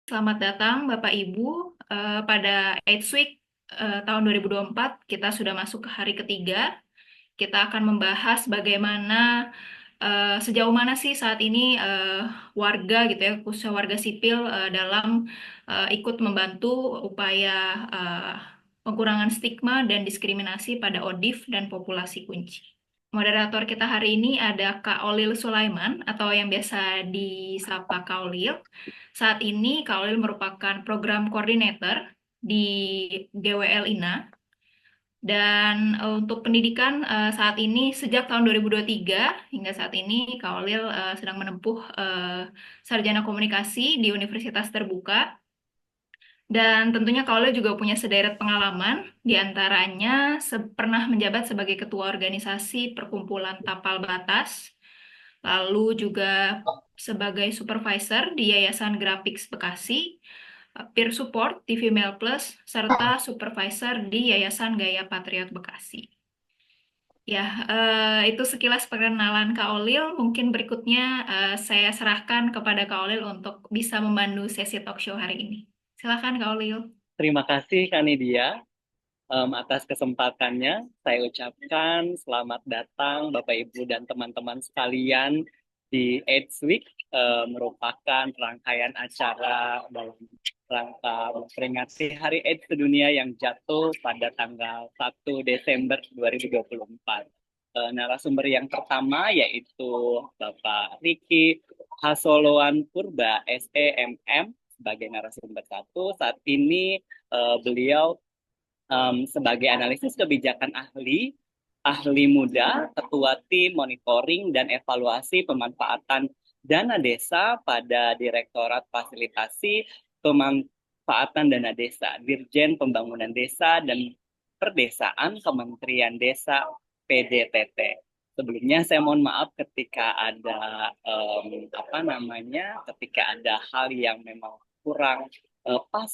Selamat datang Bapak Ibu. Pada AIDS Week tahun 2024 kita sudah masuk ke hari ketiga. Kita akan membahas bagaimana sejauh mana sih saat ini warga gitu ya, khususnya warga sipil dalam ikut membantu upaya eh, pengurangan stigma dan diskriminasi pada ODIF dan populasi kunci. Moderator kita hari ini ada Kak Olil Sulaiman atau yang biasa disapa Kak Olil. Saat ini Kak Olil merupakan program koordinator di GWL INA. Dan untuk pendidikan saat ini sejak tahun 2023 hingga saat ini Kak Olil sedang menempuh sarjana komunikasi di Universitas Terbuka. Dan tentunya Kak Olil juga punya sederet pengalaman, di antaranya pernah menjabat sebagai ketua organisasi Perkumpulan Tapal Batas, lalu juga sebagai supervisor di Yayasan Graphics Bekasi, peer support di Female Plus, serta supervisor di Yayasan Gaya Patriot Bekasi. Ya, itu sekilas perkenalan Kak Olil. Mungkin berikutnya saya serahkan kepada Kak Olil untuk bisa memandu sesi talk show hari ini. Silakan Kak Olil. Terima kasih Kak Nidia atas kesempatannya. Saya ucapkan selamat datang Bapak Ibu dan teman-teman sekalian di AIDS Week, merupakan rangkaian acara dalam rangka memperingati Hari AIDS Sedunia yang jatuh pada tanggal 1 Desember 2024. Narasumber yang pertama yaitu Bapak Riki Hasoloan Purba, SEMM, sebagai narasumber satu. Saat ini beliau sebagai analisis kebijakan ahli muda, ketua tim monitoring dan evaluasi pemanfaatan dana desa pada Direktorat Fasilitasi Pemanfaatan Dana Desa, Dirjen Pembangunan Desa dan Perdesaan Kementerian Desa PDTT. Sebelumnya saya mohon maaf ketika ada ketika ada hal yang memang kurang pas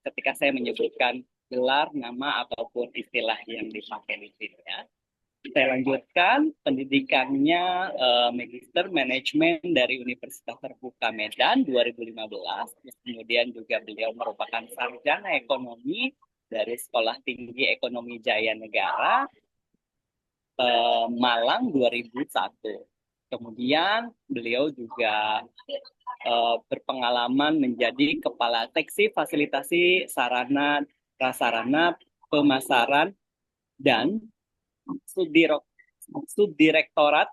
ketika saya menyebutkan gelar, nama, ataupun istilah yang dipakai di sini ya. Saya lanjutkan pendidikannya Magister Manajemen dari Universitas Terbuka Medan 2015. Kemudian juga beliau merupakan sarjana ekonomi dari Sekolah Tinggi Ekonomi Jaya Negara Malang 2001. Kemudian beliau juga berpengalaman menjadi Kepala Seksi Fasilitasi Sarana Prasarana Pemasaran dan Subdirektorat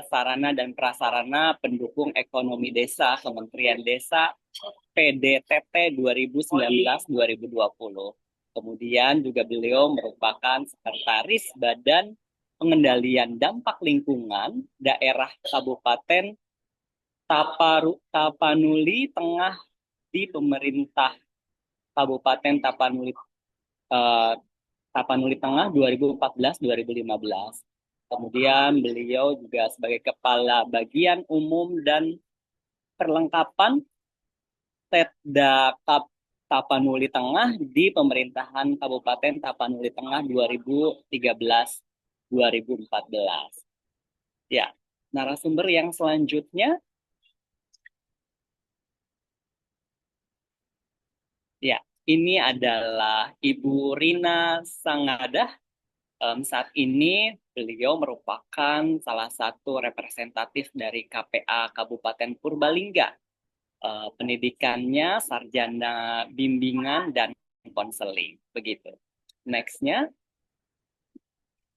Sarana dan Prasarana Pendukung Ekonomi Desa Kementerian Desa PDTT 2019-2020. Kemudian juga beliau merupakan sekretaris Badan Pengendalian Dampak Lingkungan Daerah Kabupaten Tapanuli Tengah di pemerintah Kabupaten eh, Tapanuli Tengah 2014-2015. Kemudian beliau juga sebagai Kepala Bagian Umum dan Perlengkapan Setda Tapanuli Tengah di pemerintahan Kabupaten Tapanuli Tengah 2013-2014. Ya, narasumber yang selanjutnya, ya, ini adalah Ibu Rina Sangadah. Saat ini beliau merupakan salah satu representatif dari KPA Kabupaten Purbalingga. Pendidikannya sarjana bimbingan dan konseling. Begitu. Next-nya,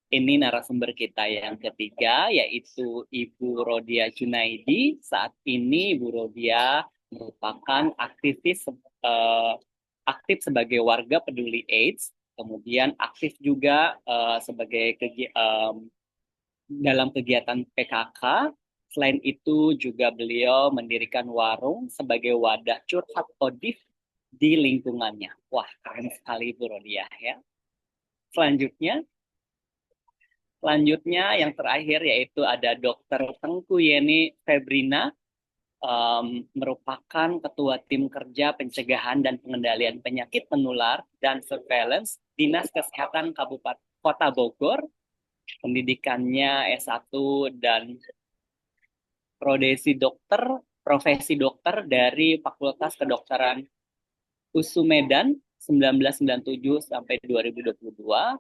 ini narasumber kita yang ketiga, yaitu Ibu Rodia Junaidi. Saat ini Ibu Rodia merupakan aktif sebagai warga peduli AIDS, kemudian aktif juga dalam kegiatan PKK. Selain itu juga beliau mendirikan warung sebagai wadah curhat ODIF di lingkungannya. Wah, keren sekali Bu Rodia ya. Selanjutnya, yang terakhir yaitu ada Dr. Tengku Yeni Febrina, merupakan ketua tim kerja pencegahan dan pengendalian penyakit menular dan surveillance Dinas Kesehatan Kabupaten Kota Bogor. Pendidikannya S1 dan Prodesi Dokter profesi dokter dari Fakultas Kedokteran USU Medan 1997 sampai 2022.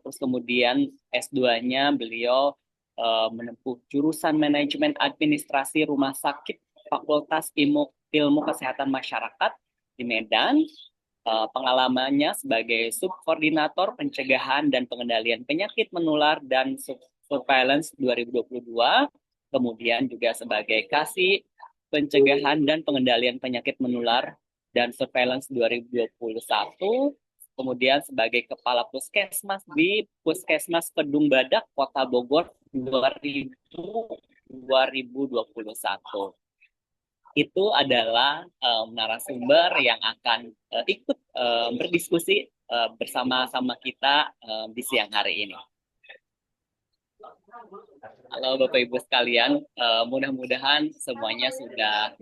Terus kemudian S2-nya beliau menempuh jurusan Manajemen Administrasi Rumah Sakit Fakultas Ilmu Kesehatan Masyarakat di Medan. Pengalamannya sebagai subkoordinator pencegahan dan pengendalian penyakit menular dan surveillance 2022, kemudian juga sebagai kasih pencegahan dan pengendalian penyakit menular dan surveillance 2021, kemudian sebagai kepala puskesmas di Puskesmas Kedung Badak, Kota Bogor 2021. Itu adalah narasumber yang akan ikut berdiskusi bersama-sama kita di siang hari ini. Halo Bapak Ibu sekalian, mudah-mudahan semuanya sudah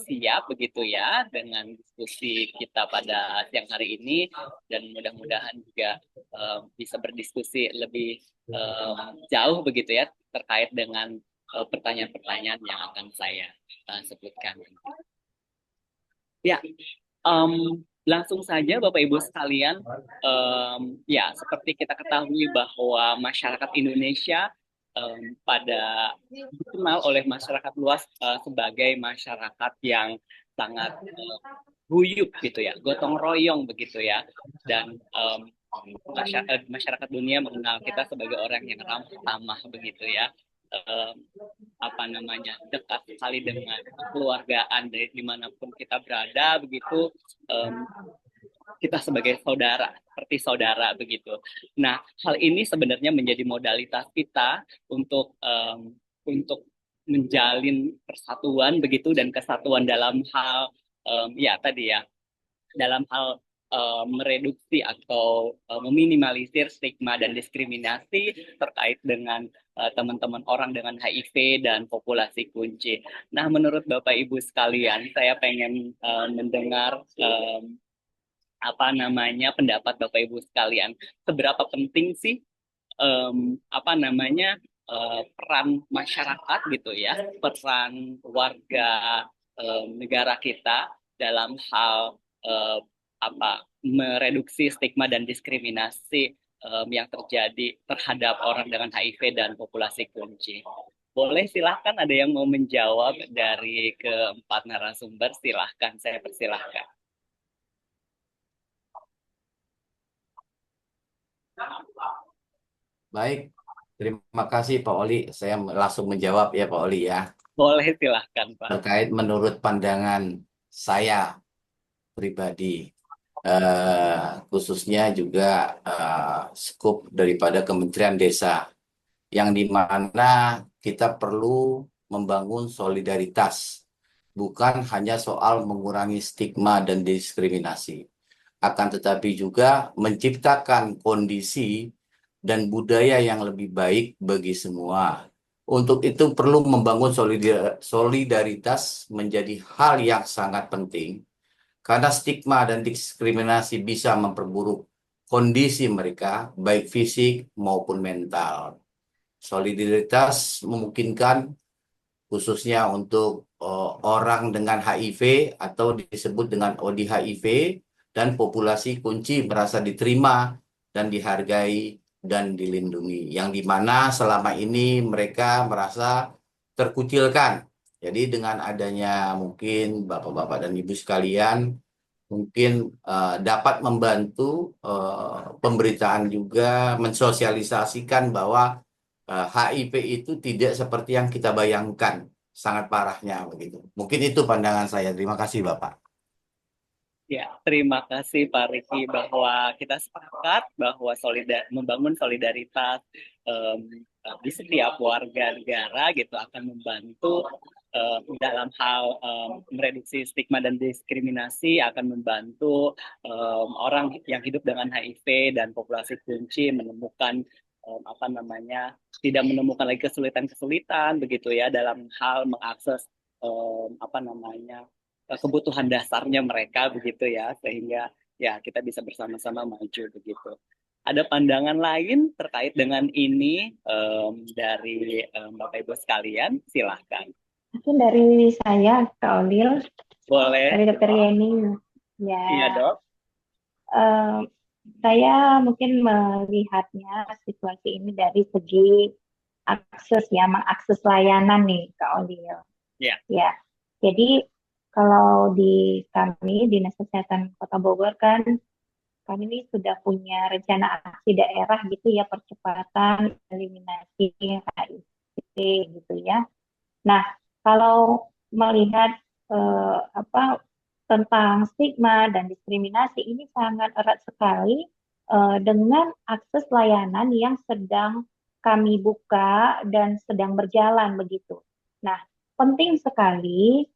siap begitu ya dengan diskusi kita pada siang hari ini, dan mudah-mudahan juga bisa berdiskusi lebih jauh begitu ya terkait dengan pertanyaan-pertanyaan yang akan saya sebutkan. Ya, langsung saja Bapak Ibu sekalian, ya seperti kita ketahui bahwa masyarakat Indonesia pada dikenal oleh masyarakat luas sebagai masyarakat yang sangat guyup gitu ya, gotong royong begitu ya, dan masyarakat dunia mengenal kita sebagai orang yang ramah begitu ya. Dekat sekali dengan keluargaan dari dimanapun kita berada begitu, kita sebagai saudara, seperti saudara begitu. Nah, hal ini sebenarnya menjadi modalitas kita untuk menjalin persatuan begitu dan kesatuan dalam hal dalam hal mereduksi atau meminimalisir stigma dan diskriminasi terkait dengan teman-teman orang dengan HIV dan populasi kunci. Nah, menurut Bapak Ibu sekalian, saya pengen mendengar pendapat Bapak Ibu sekalian. Seberapa penting sih peran masyarakat gitu ya, peran warga negara kita dalam hal mereduksi stigma dan diskriminasi yang terjadi terhadap orang dengan HIV dan populasi kunci. Boleh, silahkan, ada yang mau menjawab dari keempat narasumber, silahkan, saya persilahkan. Baik, terima kasih Pak Oli. Saya langsung menjawab ya Pak Oli ya. Boleh, silahkan Pak. Terkait menurut pandangan saya pribadi, khususnya juga skup daripada Kementerian Desa, yang dimana kita perlu membangun solidaritas, bukan hanya soal mengurangi stigma dan diskriminasi, akan tetapi juga menciptakan kondisi dan budaya yang lebih baik bagi semua. Untuk itu perlu membangun solidaritas menjadi hal yang sangat penting, karena stigma dan diskriminasi bisa memperburuk kondisi mereka, baik fisik maupun mental. Solidaritas memungkinkan khususnya untuk orang dengan HIV atau disebut dengan ODHIV, dan populasi kunci merasa diterima dan dihargai dan dilindungi, yang dimana selama ini mereka merasa terkucilkan. Jadi dengan adanya mungkin Bapak-Bapak dan Ibu sekalian, mungkin dapat membantu pemberitaan juga mensosialisasikan bahwa HIV itu tidak seperti yang kita bayangkan, sangat parahnya begitu. Mungkin itu pandangan saya. Terima kasih Bapak. Ya, terima kasih Pak Riki, bahwa kita sepakat bahwa membangun solidaritas di setiap warga negara gitu akan membantu dalam hal mereduksi stigma dan diskriminasi, akan membantu orang yang hidup dengan HIV dan populasi kunci menemukan tidak menemukan lagi kesulitan-kesulitan begitu ya dalam hal mengakses kebutuhan dasarnya mereka begitu ya, sehingga ya kita bisa bersama-sama maju begitu. Ada pandangan lain terkait dengan ini dari Bapak Ibu sekalian, silahkan. Mungkin dari saya, Kak Olil, Boleh, dari Dokter Dok. Yeni. Iya, Ya, Dok. eh, saya mungkin melihatnya situasi ini dari segi akses ya, mengakses layanan nih, Kak Olil. Ya. Ya, jadi kalau di kami, Dinas Kesehatan Kota Bogor kan, kami ini sudah punya rencana aksi daerah gitu ya, percepatan eliminasi HIV gitu ya. Nah, kalau melihat apa tentang stigma dan diskriminasi ini sangat erat sekali dengan akses layanan yang sedang kami buka dan sedang berjalan begitu. Nah, penting sekali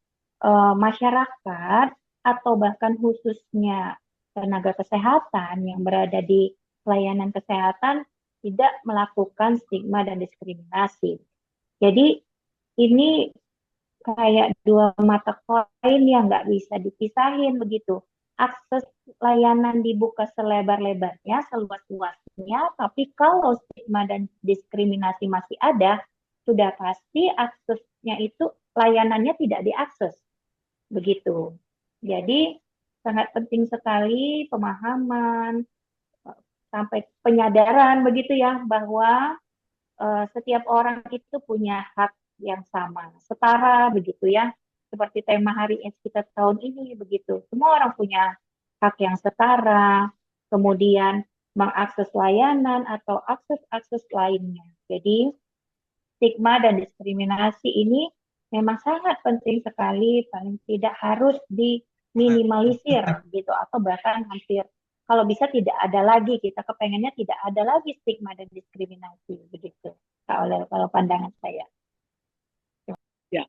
masyarakat atau bahkan khususnya tenaga kesehatan yang berada di layanan kesehatan tidak melakukan stigma dan diskriminasi. Jadi ini kayak dua mata koin yang nggak bisa dipisahin begitu. Akses layanan dibuka selebar-lebarnya, seluas-luasnya, tapi kalau stigma dan diskriminasi masih ada, sudah pasti aksesnya itu layanannya tidak diakses begitu. Jadi sangat penting sekali pemahaman sampai penyadaran begitu ya bahwa setiap orang itu punya hak yang sama, setara begitu ya. Seperti tema Hari AIDS kita tahun ini begitu. Semua orang punya hak yang setara, kemudian mengakses layanan atau akses-akses lainnya. Jadi stigma dan diskriminasi ini memang sangat penting sekali, paling tidak harus diminimalisir gitu atau bahkan hampir kalau bisa tidak ada lagi, kita kepengennya tidak ada lagi stigma dan diskriminasi begitu. Kalau pandangan saya. Ya,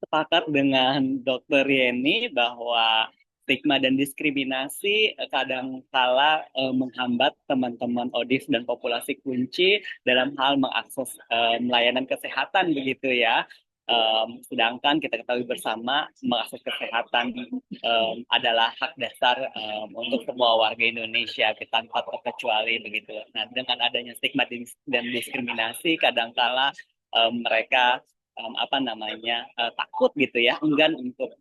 sepakat dengan Dokter Yeni bahwa stigma dan diskriminasi kadang kala menghambat teman-teman ODIF dan populasi kunci dalam hal mengakses layanan kesehatan begitu ya. Sedangkan kita ketahui bersama mengakses kesehatan adalah hak dasar untuk semua warga Indonesia tanpa terkecuali begitu. Nah, dengan adanya stigma dan diskriminasi kadangkala mereka apa namanya takut gitu ya, enggan untuk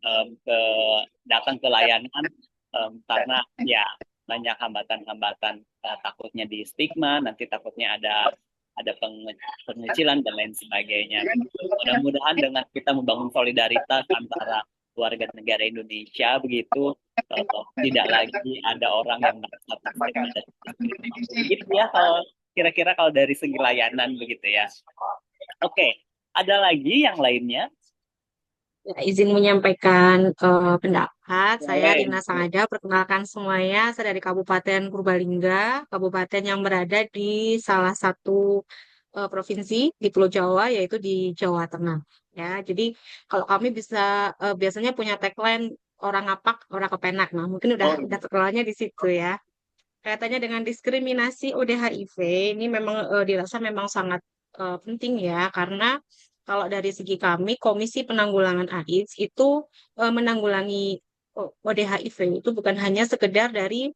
datang ke layanan karena ya banyak hambatan-hambatan, takutnya di stigma, nanti takutnya ada pengecilan dan lain sebagainya. Mudah-mudahan dengan kita membangun solidaritas antara warga negara Indonesia begitu, tidak lagi ada orang yang merasa terstigma dan diskriminasi. Begitu ya kalau kira-kira kalau dari segi layanan begitu ya. Oke, ada lagi yang lainnya? Ya, izin menyampaikan pendapat. Saya Boleh. Rina Sangada, perkenalkan semuanya. Saya dari Kabupaten Purbalingga, kabupaten yang berada di salah satu provinsi di Pulau Jawa, yaitu di Jawa Tengah. Ya, jadi kalau kami bisa biasanya punya tagline orang ngapak, orang kepenak. Nah, mungkin udah terkenalnya di situ ya. Kaitannya dengan diskriminasi ODHIV ini memang dirasa memang sangat penting ya, karena kalau dari segi kami Komisi Penanggulangan AIDS itu menanggulangi ODHIV itu bukan hanya sekedar dari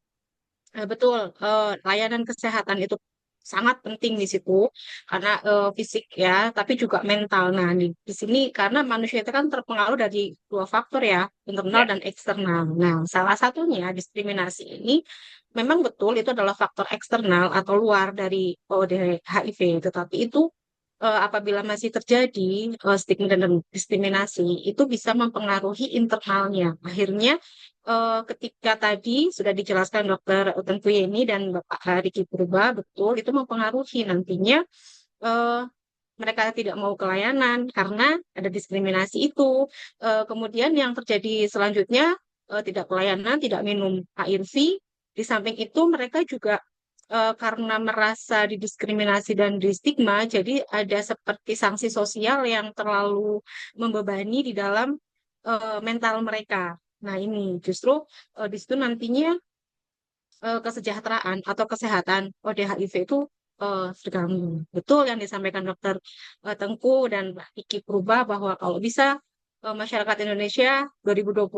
betul, layanan kesehatan itu sangat penting di situ karena fisik ya, tapi juga mental. Nah, di sini karena manusia itu kan terpengaruh dari dua faktor ya, internal Ya, dan eksternal. Nah, salah satunya diskriminasi ini memang betul itu adalah faktor eksternal atau luar dari HIV, tetapi itu apabila masih terjadi stigma dan diskriminasi, itu bisa mempengaruhi internalnya. Akhirnya ketika tadi sudah dijelaskan Dokter Tentu ini dan Bapak Riki Purba, betul itu mempengaruhi nantinya eh, mereka tidak mau ke layanan karena ada diskriminasi itu. Kemudian yang terjadi selanjutnya tidak ke layanan, tidak minum ARV. Di samping itu mereka juga karena merasa didiskriminasi dan distigma, jadi ada seperti sanksi sosial yang terlalu membebani di dalam mental mereka. Nah, ini justru di situ nantinya kesejahteraan atau kesehatan ODHIV itu terganggu. Betul yang disampaikan Dokter Tengku dan Pak Iki Purba bahwa kalau bisa masyarakat Indonesia 2024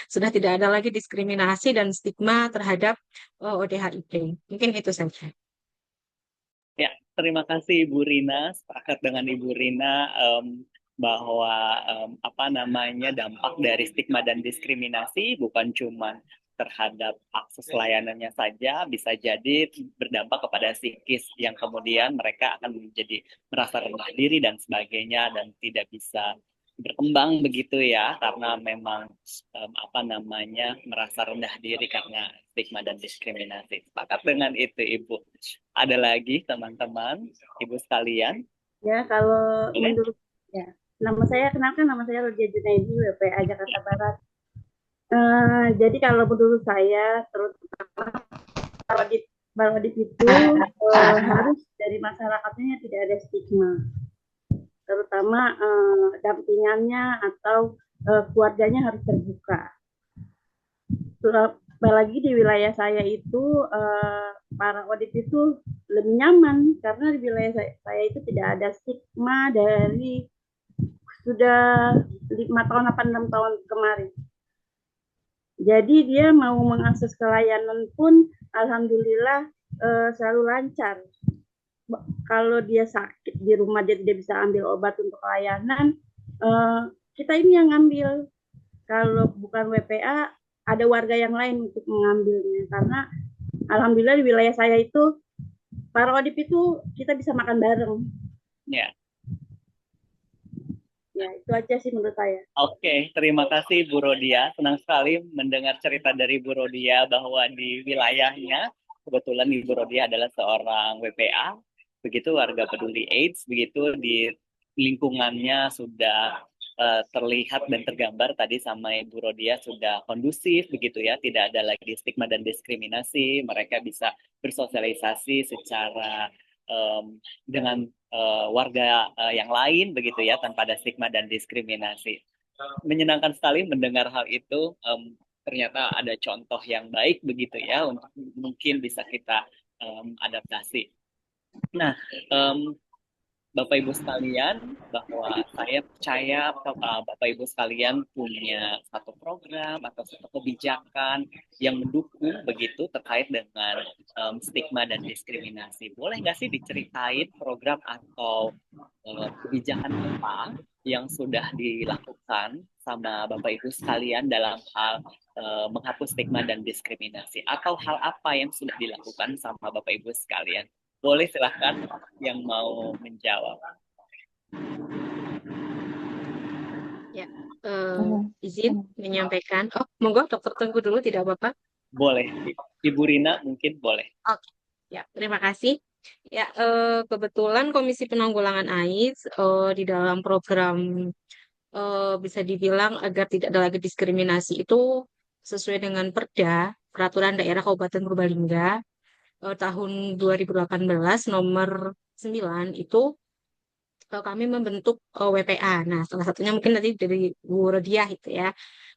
sudah tidak ada lagi diskriminasi dan stigma terhadap ODHIV. Mungkin itu saja. ya, terima kasih Ibu Rina. Sepakat dengan Ibu Rina. bahwa apa namanya dampak dari stigma dan diskriminasi bukan cuma terhadap akses layanannya saja, bisa jadi berdampak kepada psikis yang kemudian mereka akan menjadi merasa rendah diri dan sebagainya dan tidak bisa berkembang begitu ya karena memang apa namanya merasa rendah diri karena stigma dan diskriminasi. Sepakat dengan itu Ibu. Ada lagi teman-teman, Ibu sekalian, Ya, kalau boleh? menurut ya, kenalkan nama saya Rodia Junaidi, WPA Jakarta Barat. Jadi kalau menurut saya, terutama Barodit itu harus dari masyarakatnya tidak ada stigma, terutama dampingannya atau keluarganya harus terbuka. Apalagi di wilayah saya itu para audit itu lebih nyaman karena di wilayah saya itu tidak ada stigma dari sudah 5 tahun 6 tahun kemarin. Jadi dia mau mengakses ke layanan pun alhamdulillah selalu lancar. Kalau dia sakit di rumah dia tidak bisa ambil obat untuk layanan, kita ini yang ngambil. Kalau bukan WPA, ada warga yang lain untuk mengambilnya. Karena alhamdulillah di wilayah saya itu para audit itu kita bisa makan bareng. Ya. Ya, itu aja sih menurut saya. Oke, terima kasih Bu Rodia. Senang sekali mendengar cerita dari Bu Rodia bahwa di wilayahnya, kebetulan Ibu Rodia adalah seorang WPA, begitu warga peduli AIDS, begitu di lingkungannya sudah terlihat dan tergambar tadi sama Ibu Rodia sudah kondusif, begitu ya, tidak ada lagi stigma dan diskriminasi, mereka bisa bersosialisasi secara dengan warga yang lain begitu ya tanpa ada stigma dan diskriminasi. Menyenangkan sekali mendengar hal itu. Ternyata ada contoh yang baik begitu ya untuk mungkin bisa kita adaptasi. Nah, Bapak Ibu sekalian, bahwa saya percaya Bapak Ibu sekalian punya satu program atau satu kebijakan yang mendukung begitu terkait dengan stigma dan diskriminasi. Boleh nggak sih diceritain program atau kebijakan apa yang sudah dilakukan sama Bapak Ibu sekalian dalam hal menghapus stigma dan diskriminasi? Atau hal apa yang sudah dilakukan sama Bapak Ibu sekalian? Boleh silahkan yang mau menjawab. Ya, izin menyampaikan. Oh, monggo Dokter Tengku dulu, tidak apa-apa. Boleh. Ibu Rina mungkin boleh. Oke, ya, terima kasih. Ya, kebetulan Komisi Penanggulangan AIDS di dalam program bisa dibilang agar tidak ada lagi diskriminasi itu sesuai dengan Perda, Peraturan Daerah Kabupaten Purbalingga tahun 2018 nomor 9 itu kami membentuk WPA. Nah, salah satunya mungkin tadi dari Bu Rodiah itu ya.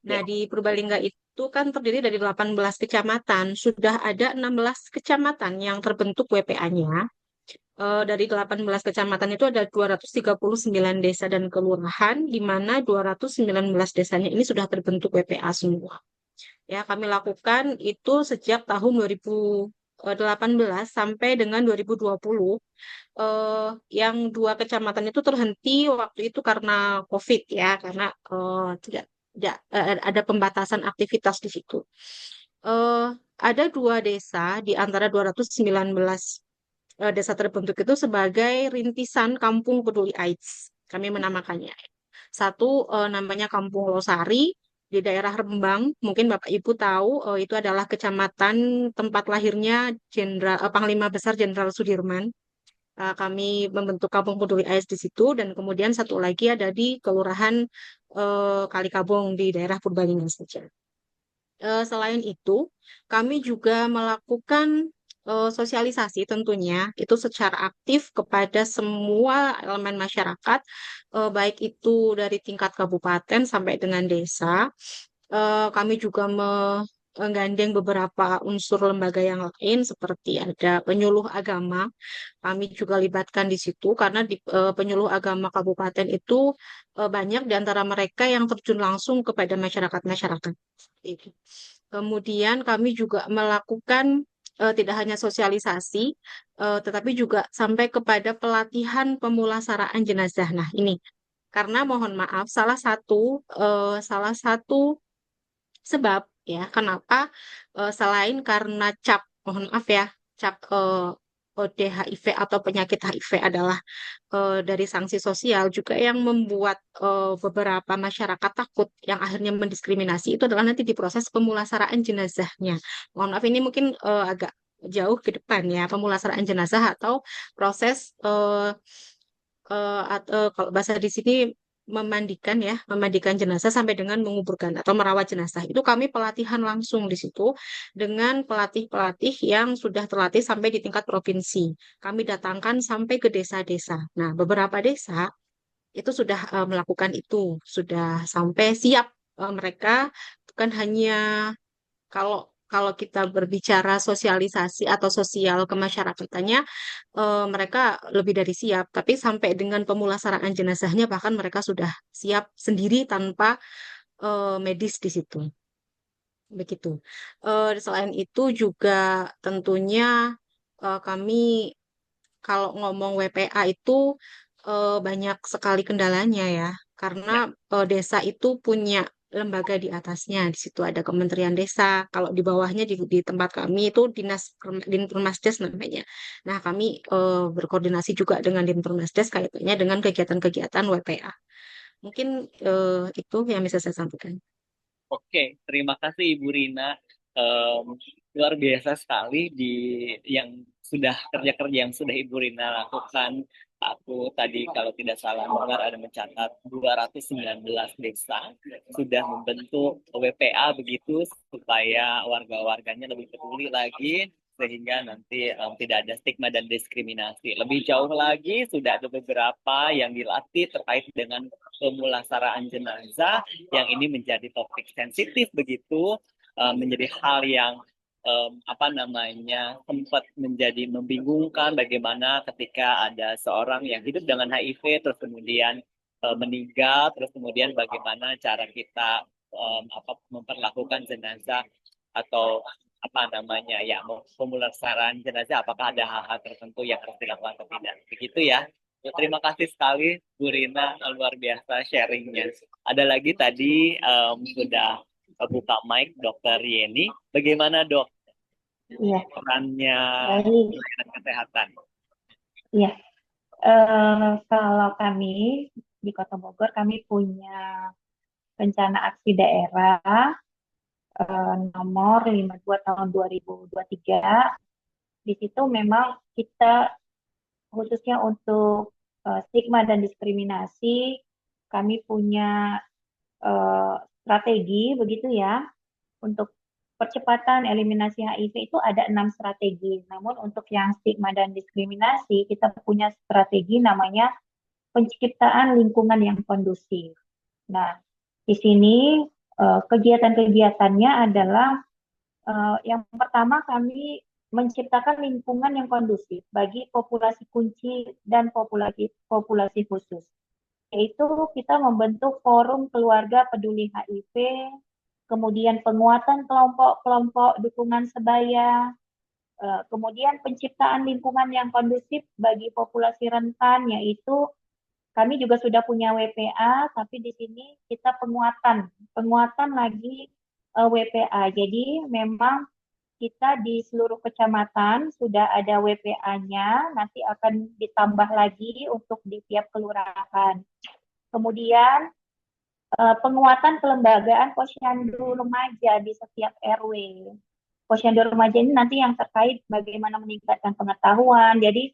Nah, di Purbalingga itu kan terdiri dari 18 kecamatan. Sudah ada 16 kecamatan yang terbentuk WPA-nya. Dari 18 kecamatan itu ada 239 desa dan kelurahan, di mana 219 desanya ini sudah terbentuk WPA semua. Ya, kami lakukan itu sejak tahun 2018 sampai dengan 2020. Yang 2 kecamatan itu terhenti waktu itu karena COVID ya, karena tidak ada pembatasan aktivitas di situ. Ada 2 desa di antara 219 desa terbentuk itu sebagai rintisan Kampung Peduli AIDS. Kami menamakannya. Satu namanya Kampung Losari di daerah Rembang. Mungkin Bapak Ibu tahu itu adalah kecamatan tempat lahirnya Panglima Besar Jenderal Sudirman. Kami membentuk Kampung Peduli AIDS di situ dan kemudian satu lagi ada di Kelurahan Kalikabong di daerah Purbalingga saja. Selain itu, kami juga melakukan sosialisasi tentunya itu secara aktif kepada semua elemen masyarakat, baik itu dari tingkat kabupaten sampai dengan desa. Kami juga menggandeng beberapa unsur lembaga yang lain seperti ada penyuluh agama. Kami juga libatkan di situ karena di penyuluh agama kabupaten itu banyak di antara mereka yang terjun langsung kepada masyarakat-masyarakat. Kemudian kami juga melakukan tidak hanya sosialisasi, tetapi juga sampai kepada pelatihan pemulasaraan jenazah. Nah, ini Karena mohon maaf, salah satu sebab ya kenapa selain karena cap, mohon maaf ya, cap ODHIV atau penyakit HIV adalah dari sanksi sosial juga yang membuat beberapa masyarakat takut yang akhirnya mendiskriminasi itu adalah nanti di proses pemulasaraan jenazahnya. Mohon maaf ini mungkin agak jauh ke depan ya, pemulasaraan jenazah atau proses kalau bahasa di sini memandikan jenazah sampai dengan menguburkan atau merawat jenazah. Itu kami pelatihan langsung di situ dengan pelatih-pelatih yang sudah terlatih sampai di tingkat provinsi. Kami datangkan sampai ke desa-desa. Nah, beberapa desa itu sudah melakukan itu, sudah sampai siap mereka bukan hanya kalau kalau kita berbicara sosialisasi atau sosial kemasyarakatannya, mereka lebih dari siap. Tapi sampai dengan pemulasaraan jenazahnya, bahkan mereka sudah siap sendiri tanpa medis di situ. Begitu. Selain itu juga tentunya kami kalau ngomong WPA itu banyak sekali kendalanya ya, karena Ya, desa itu punya lembaga di atasnya. Di situ ada Kementerian Desa. Kalau di bawahnya di tempat kami itu Dinpermasdes namanya. Nah, kami berkoordinasi juga dengan Dinpermasdes kaitannya dengan kegiatan-kegiatan WPA. Mungkin itu yang bisa saya sampaikan. oke, terima kasih Ibu Rina. Em, Luar biasa sekali yang kerja-kerja yang sudah Ibu Rina lakukan. Aku tadi kalau tidak salah dengar ada mencatat 219 desa sudah membentuk WPA begitu supaya warga-warganya lebih peduli lagi sehingga nanti tidak ada stigma dan diskriminasi. Lebih jauh lagi sudah ada beberapa yang dilatih terkait dengan pemulasaraan jenazah yang ini menjadi topik sensitif begitu, menjadi hal yang apa namanya sempat menjadi membingungkan bagaimana ketika ada seorang yang hidup dengan HIV terus kemudian meninggal terus kemudian bagaimana cara kita memperlakukan jenazah atau apa namanya ya pemulasaran jenazah apakah ada hal-hal tertentu yang harus dilakukan atau tidak begitu ya. Terima kasih sekali Bu Rina, luar biasa sharingnya. Ada lagi tadi sudah buka mic Dokter Yeni. Bagaimana dok Iya, perannya baik. pelayanan kesehatan? Iya, kalau kami di Kota Bogor, kami punya rencana aksi daerah nomor 52 tahun 2023. Di situ memang kita khususnya untuk stigma dan diskriminasi, kami punya strategi begitu ya. Untuk percepatan eliminasi HIV itu ada 6 strategi. Namun untuk yang stigma dan diskriminasi, kita punya strategi namanya penciptaan lingkungan yang kondusif. Nah, di sini kegiatan-kegiatannya adalah yang pertama kami menciptakan lingkungan yang kondusif bagi populasi kunci dan populasi khusus. Yaitu kita membentuk forum keluarga peduli HIV, kemudian penguatan kelompok-kelompok dukungan sebaya, kemudian penciptaan lingkungan yang kondusif bagi populasi rentan, yaitu kami juga sudah punya WPA, tapi di sini kita penguatan lagi WPA. Jadi memang kita di seluruh kecamatan sudah ada WPA-nya, nanti akan ditambah lagi untuk di tiap kelurahan. Kemudian penguatan kelembagaan posyandu remaja di setiap RW. Posyandu remaja ini nanti yang terkait bagaimana meningkatkan pengetahuan. Jadi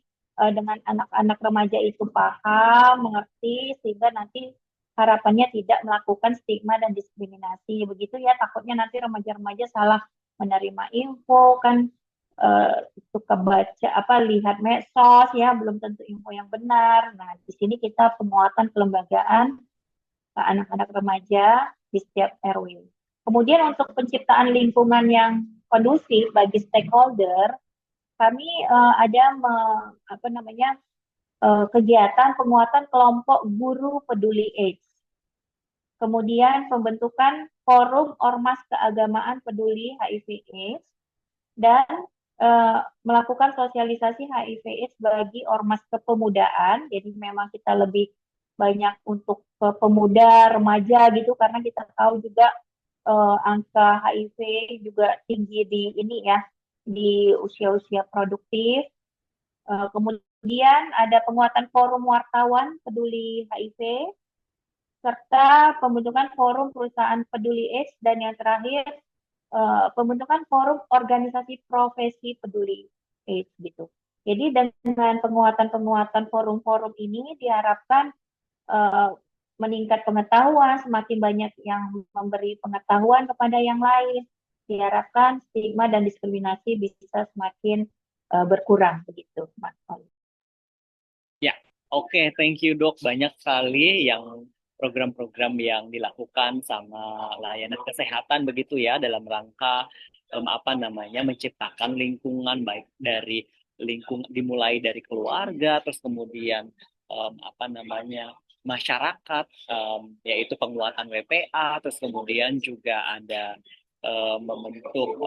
dengan anak-anak remaja itu paham, mengerti, sehingga nanti harapannya tidak melakukan stigma dan diskriminasi. Begitu ya, takutnya nanti remaja-remaja salah menerima info kan suka baca lihat medsos ya belum tentu info yang benar. Nah, di sini kita penguatan kelembagaan anak-anak remaja di setiap RW. Kemudian untuk penciptaan lingkungan yang kondusif bagi stakeholder, kami ada kegiatan penguatan kelompok guru peduli AIDS. Kemudian pembentukan forum ormas keagamaan peduli HIV/AIDS dan melakukan sosialisasi HIV/AIDS bagi ormas kepemudaan. Jadi memang kita lebih banyak untuk pemuda, remaja gitu, karena kita tahu juga angka HIV juga tinggi di ini ya, di usia-usia produktif. Kemudian ada penguatan forum wartawan peduli HIV, serta pembentukan forum perusahaan peduli AIDS, dan yang terakhir pembentukan forum organisasi profesi peduli AIDS gitu. Jadi dengan penguatan-penguatan forum-forum ini diharapkan meningkat pengetahuan, semakin banyak yang memberi pengetahuan kepada yang lain. Diharapkan stigma dan diskriminasi bisa semakin berkurang begitu, Mas. Ya, oke, thank you dok. Banyak sekali yang program-program yang dilakukan sama layanan kesehatan begitu ya dalam rangka menciptakan lingkungan baik dari dimulai dari keluarga, terus kemudian masyarakat, yaitu penguatan WPA, terus kemudian juga ada membentuk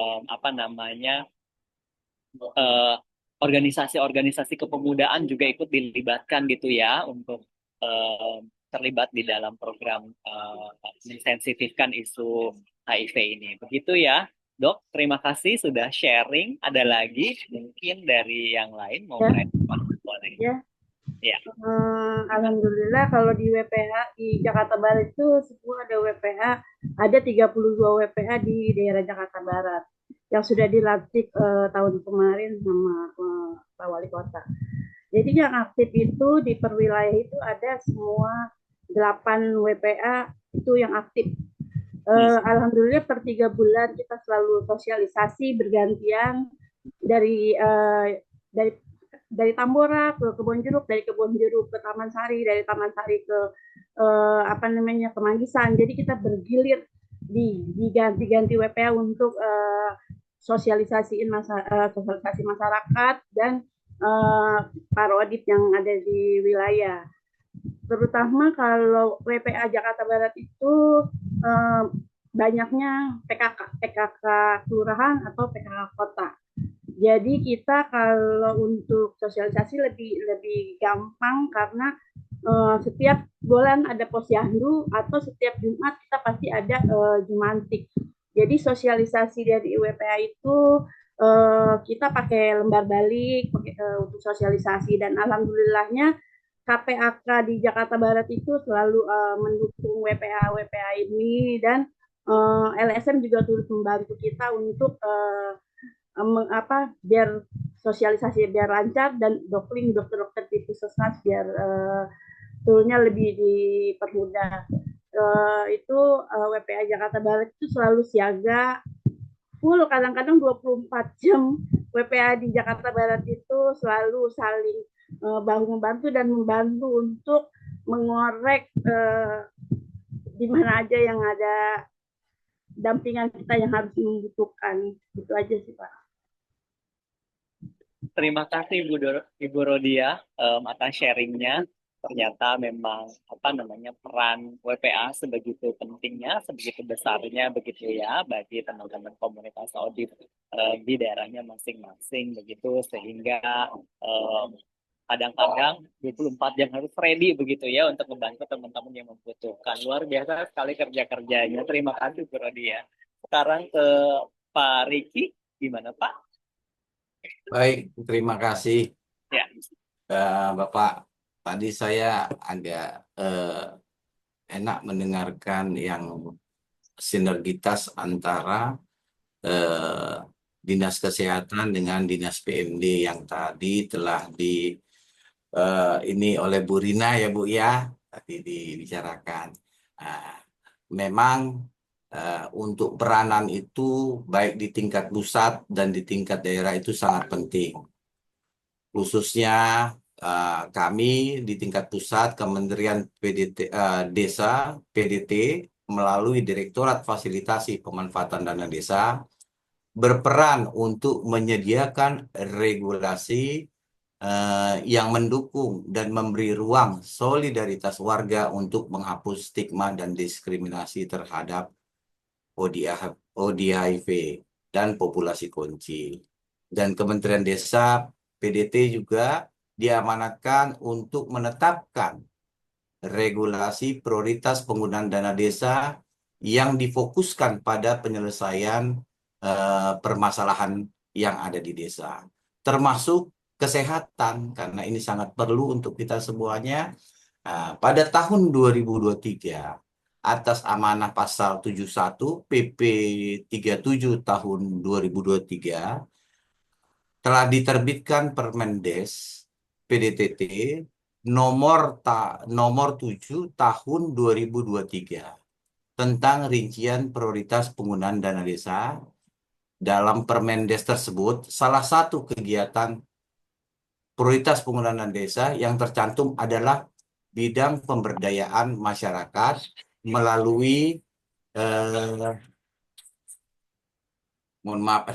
eh, organisasi-organisasi kepemudaan juga ikut dilibatkan gitu ya untuk terlibat di dalam program mensensitifkan isu HIV ini. Begitu ya, Dok. Terima kasih sudah sharing. Ada lagi mungkin dari yang lain mau Ya, merespon? Boleh. ya. Ya. Alhamdulillah kalau di WPH di Jakarta Barat itu semua ada WPH, ada 32 WPH di daerah Jakarta Barat yang sudah dilantik tahun kemarin sama Pak Wali Kota. Jadi yang aktif itu di perwilayah itu ada semua 8 WPA itu yang aktif. Alhamdulillah per 3 bulan kita selalu sosialisasi bergantian dari Tambora ke Kebon Jeruk, dari Kebon Jeruk ke Taman Sari, dari Taman Sari ke ke Manggisan. Jadi kita bergilir diganti-ganti WPA untuk sosialisasi masyarakat dan parodip yang ada di wilayah. Terutama kalau WPA Jakarta Barat itu banyaknya PKK kelurahan atau PKK kota. Jadi kita kalau untuk sosialisasi lebih gampang karena setiap bulan ada posyandu atau setiap Jumat kita pasti ada Jumantik. Jadi sosialisasi dari WPA itu kita pakai lembar balik untuk sosialisasi, dan alhamdulillahnya KPAK di Jakarta Barat itu selalu mendukung WPA ini, dan LSM juga turut membantu kita untuk biar sosialisasi biar lancar, dan dokter-dokter di puskesmas biar turunnya lebih dipermudah. Itu WPA Jakarta Barat itu selalu siaga full, kadang-kadang 24 jam. WPA di Jakarta Barat itu selalu saling bahu membantu dan membantu untuk mengorek di mana aja yang ada dampingan kita yang harus membutuhkan. Itu aja sih Pak. Terima kasih Ibu Rodia atas sharingnya. Ternyata memang peran WPA sebegitu pentingnya, sebegitu besarnya begitu ya bagi teman-teman komunitas audit di daerahnya masing-masing begitu, sehingga kadang-kadang 24 jam harus ready begitu ya untuk membantu teman-teman yang membutuhkan. Luar biasa sekali kerja-kerjanya. Terima kasih Bu Rodia. Sekarang ke Pak Riki, gimana Pak? Baik, terima kasih. Ya. Bapak, tadi saya agak enak mendengarkan yang sinergitas antara Dinas Kesehatan dengan Dinas PMD yang tadi telah ini oleh Bu Rina ya Bu ya, tadi dibicarakan. Memang untuk peranan itu baik di tingkat pusat dan di tingkat daerah itu sangat penting. Khususnya kami di tingkat pusat, Kementerian Desa PDT melalui Direktorat Fasilitasi Pemanfaatan Dana Desa berperan untuk menyediakan regulasi yang mendukung dan memberi ruang solidaritas warga untuk menghapus stigma dan diskriminasi terhadap ODHIV dan populasi kunci. Dan Kementerian Desa PDT juga diamanatkan untuk menetapkan regulasi prioritas penggunaan dana desa yang difokuskan pada penyelesaian permasalahan yang ada di desa, termasuk kesehatan, karena ini sangat perlu untuk kita semuanya. Pada tahun 2023, atas amanah pasal 71 PP 37 tahun 2023, telah diterbitkan Permendes PDTT nomor 7 tahun 2023 tentang rincian prioritas penggunaan dana desa. Dalam Permendes tersebut, salah satu kegiatan prioritas penggunaan dana desa yang tercantum adalah bidang pemberdayaan masyarakat melalui mohon maaf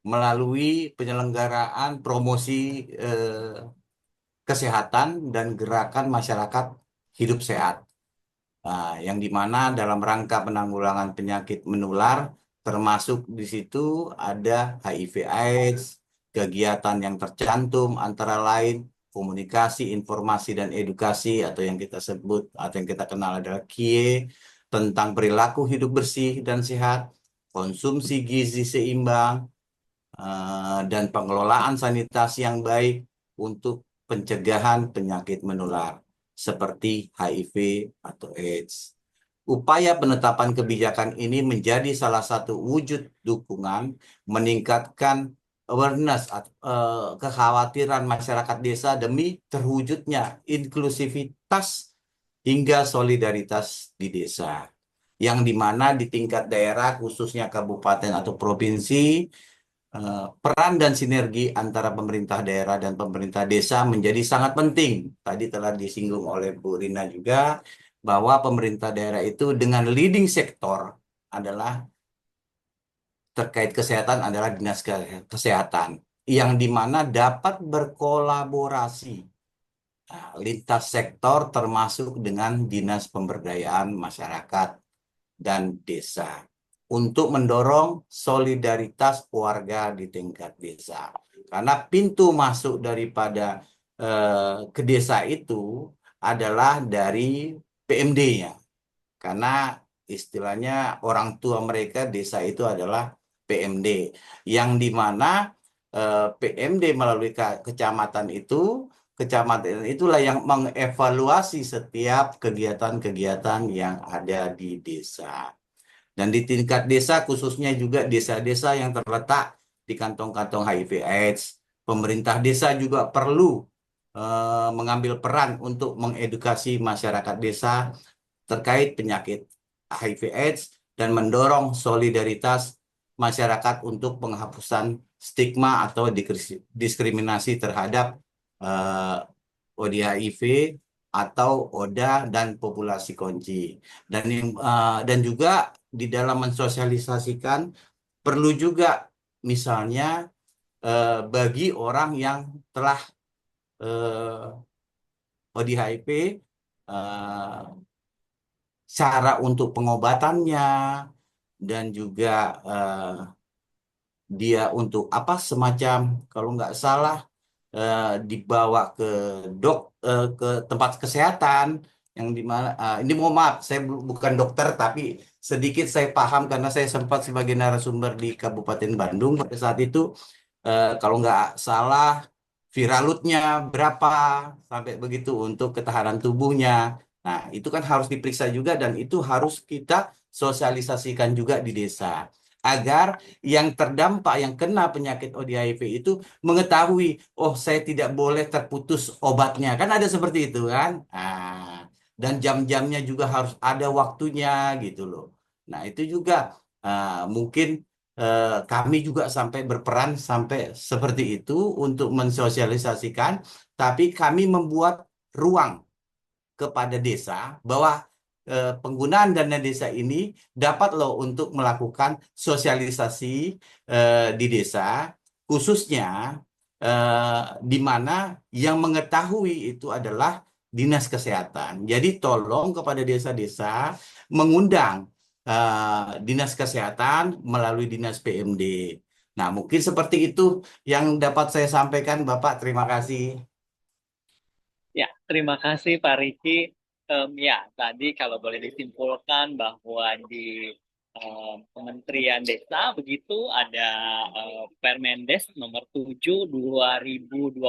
melalui penyelenggaraan promosi kesehatan dan gerakan masyarakat hidup sehat. Yang dimana dalam rangka penanggulangan penyakit menular, termasuk di situ ada HIV/AIDS, kegiatan yang tercantum antara lain komunikasi, informasi, dan edukasi atau yang kita sebut atau yang kita kenal adalah KIE, tentang perilaku hidup bersih dan sehat, konsumsi gizi seimbang, dan pengelolaan sanitasi yang baik untuk pencegahan penyakit menular seperti HIV atau AIDS. Upaya penetapan kebijakan ini menjadi salah satu wujud dukungan meningkatkan awareness kekhawatiran masyarakat desa demi terwujudnya inklusivitas hingga solidaritas di desa. Yang dimana di tingkat daerah khususnya kabupaten atau provinsi, peran dan sinergi antara pemerintah daerah dan pemerintah desa menjadi sangat penting. Tadi telah disinggung oleh Bu Rina juga bahwa pemerintah daerah itu dengan leading sektor adalah terkait kesehatan adalah dinas kesehatan yang dimana dapat berkolaborasi lintas sektor termasuk dengan dinas pemberdayaan masyarakat dan desa untuk mendorong solidaritas warga di tingkat desa. Karena pintu masuk daripada ke desa itu adalah dari PMD-nya. Karena istilahnya orang tua mereka desa itu adalah PMD. Yang dimana PMD melalui kecamatan itulah yang mengevaluasi setiap kegiatan-kegiatan yang ada di desa. Dan di tingkat desa khususnya juga desa-desa yang terletak di kantong-kantong HIV/AIDS, pemerintah desa juga perlu mengambil peran untuk mengedukasi masyarakat desa terkait penyakit HIV/AIDS dan mendorong solidaritas masyarakat untuk penghapusan stigma atau diskriminasi terhadap ODHIV atau ODA dan populasi kunci. Dan juga di dalam mensosialisasikan perlu juga misalnya bagi orang yang telah ODHIV, cara untuk pengobatannya dan juga dia untuk apa semacam kalau nggak salah dibawa ke ke tempat kesehatan yang dimana ini mohon maaf saya bukan dokter tapi sedikit saya paham karena saya sempat sebagai narasumber di Kabupaten Bandung pada saat itu kalau nggak salah viralutnya berapa sampai begitu untuk ketahanan tubuhnya. Nah, itu kan harus diperiksa juga dan itu harus kita sosialisasikan juga di desa agar yang terdampak, yang kena penyakit ODHIV itu mengetahui, oh saya tidak boleh terputus obatnya. Kan ada seperti itu kan? Dan jam-jamnya juga harus ada waktunya gitu loh. Nah itu juga mungkin kami juga sampai berperan sampai seperti itu untuk mensosialisasikan, tapi kami membuat ruang kepada desa bahwa penggunaan dana desa ini dapat loh untuk melakukan sosialisasi di desa, khususnya di mana yang mengetahui itu adalah dinas kesehatan. Jadi tolong kepada desa-desa mengundang dinas kesehatan melalui dinas PMD. Nah, mungkin seperti itu yang dapat saya sampaikan, Bapak. Terima kasih. Ya, terima kasih Pak Riki. Ya, tadi kalau boleh disimpulkan bahwa di Kementerian Desa begitu ada Permendes nomor 7 2023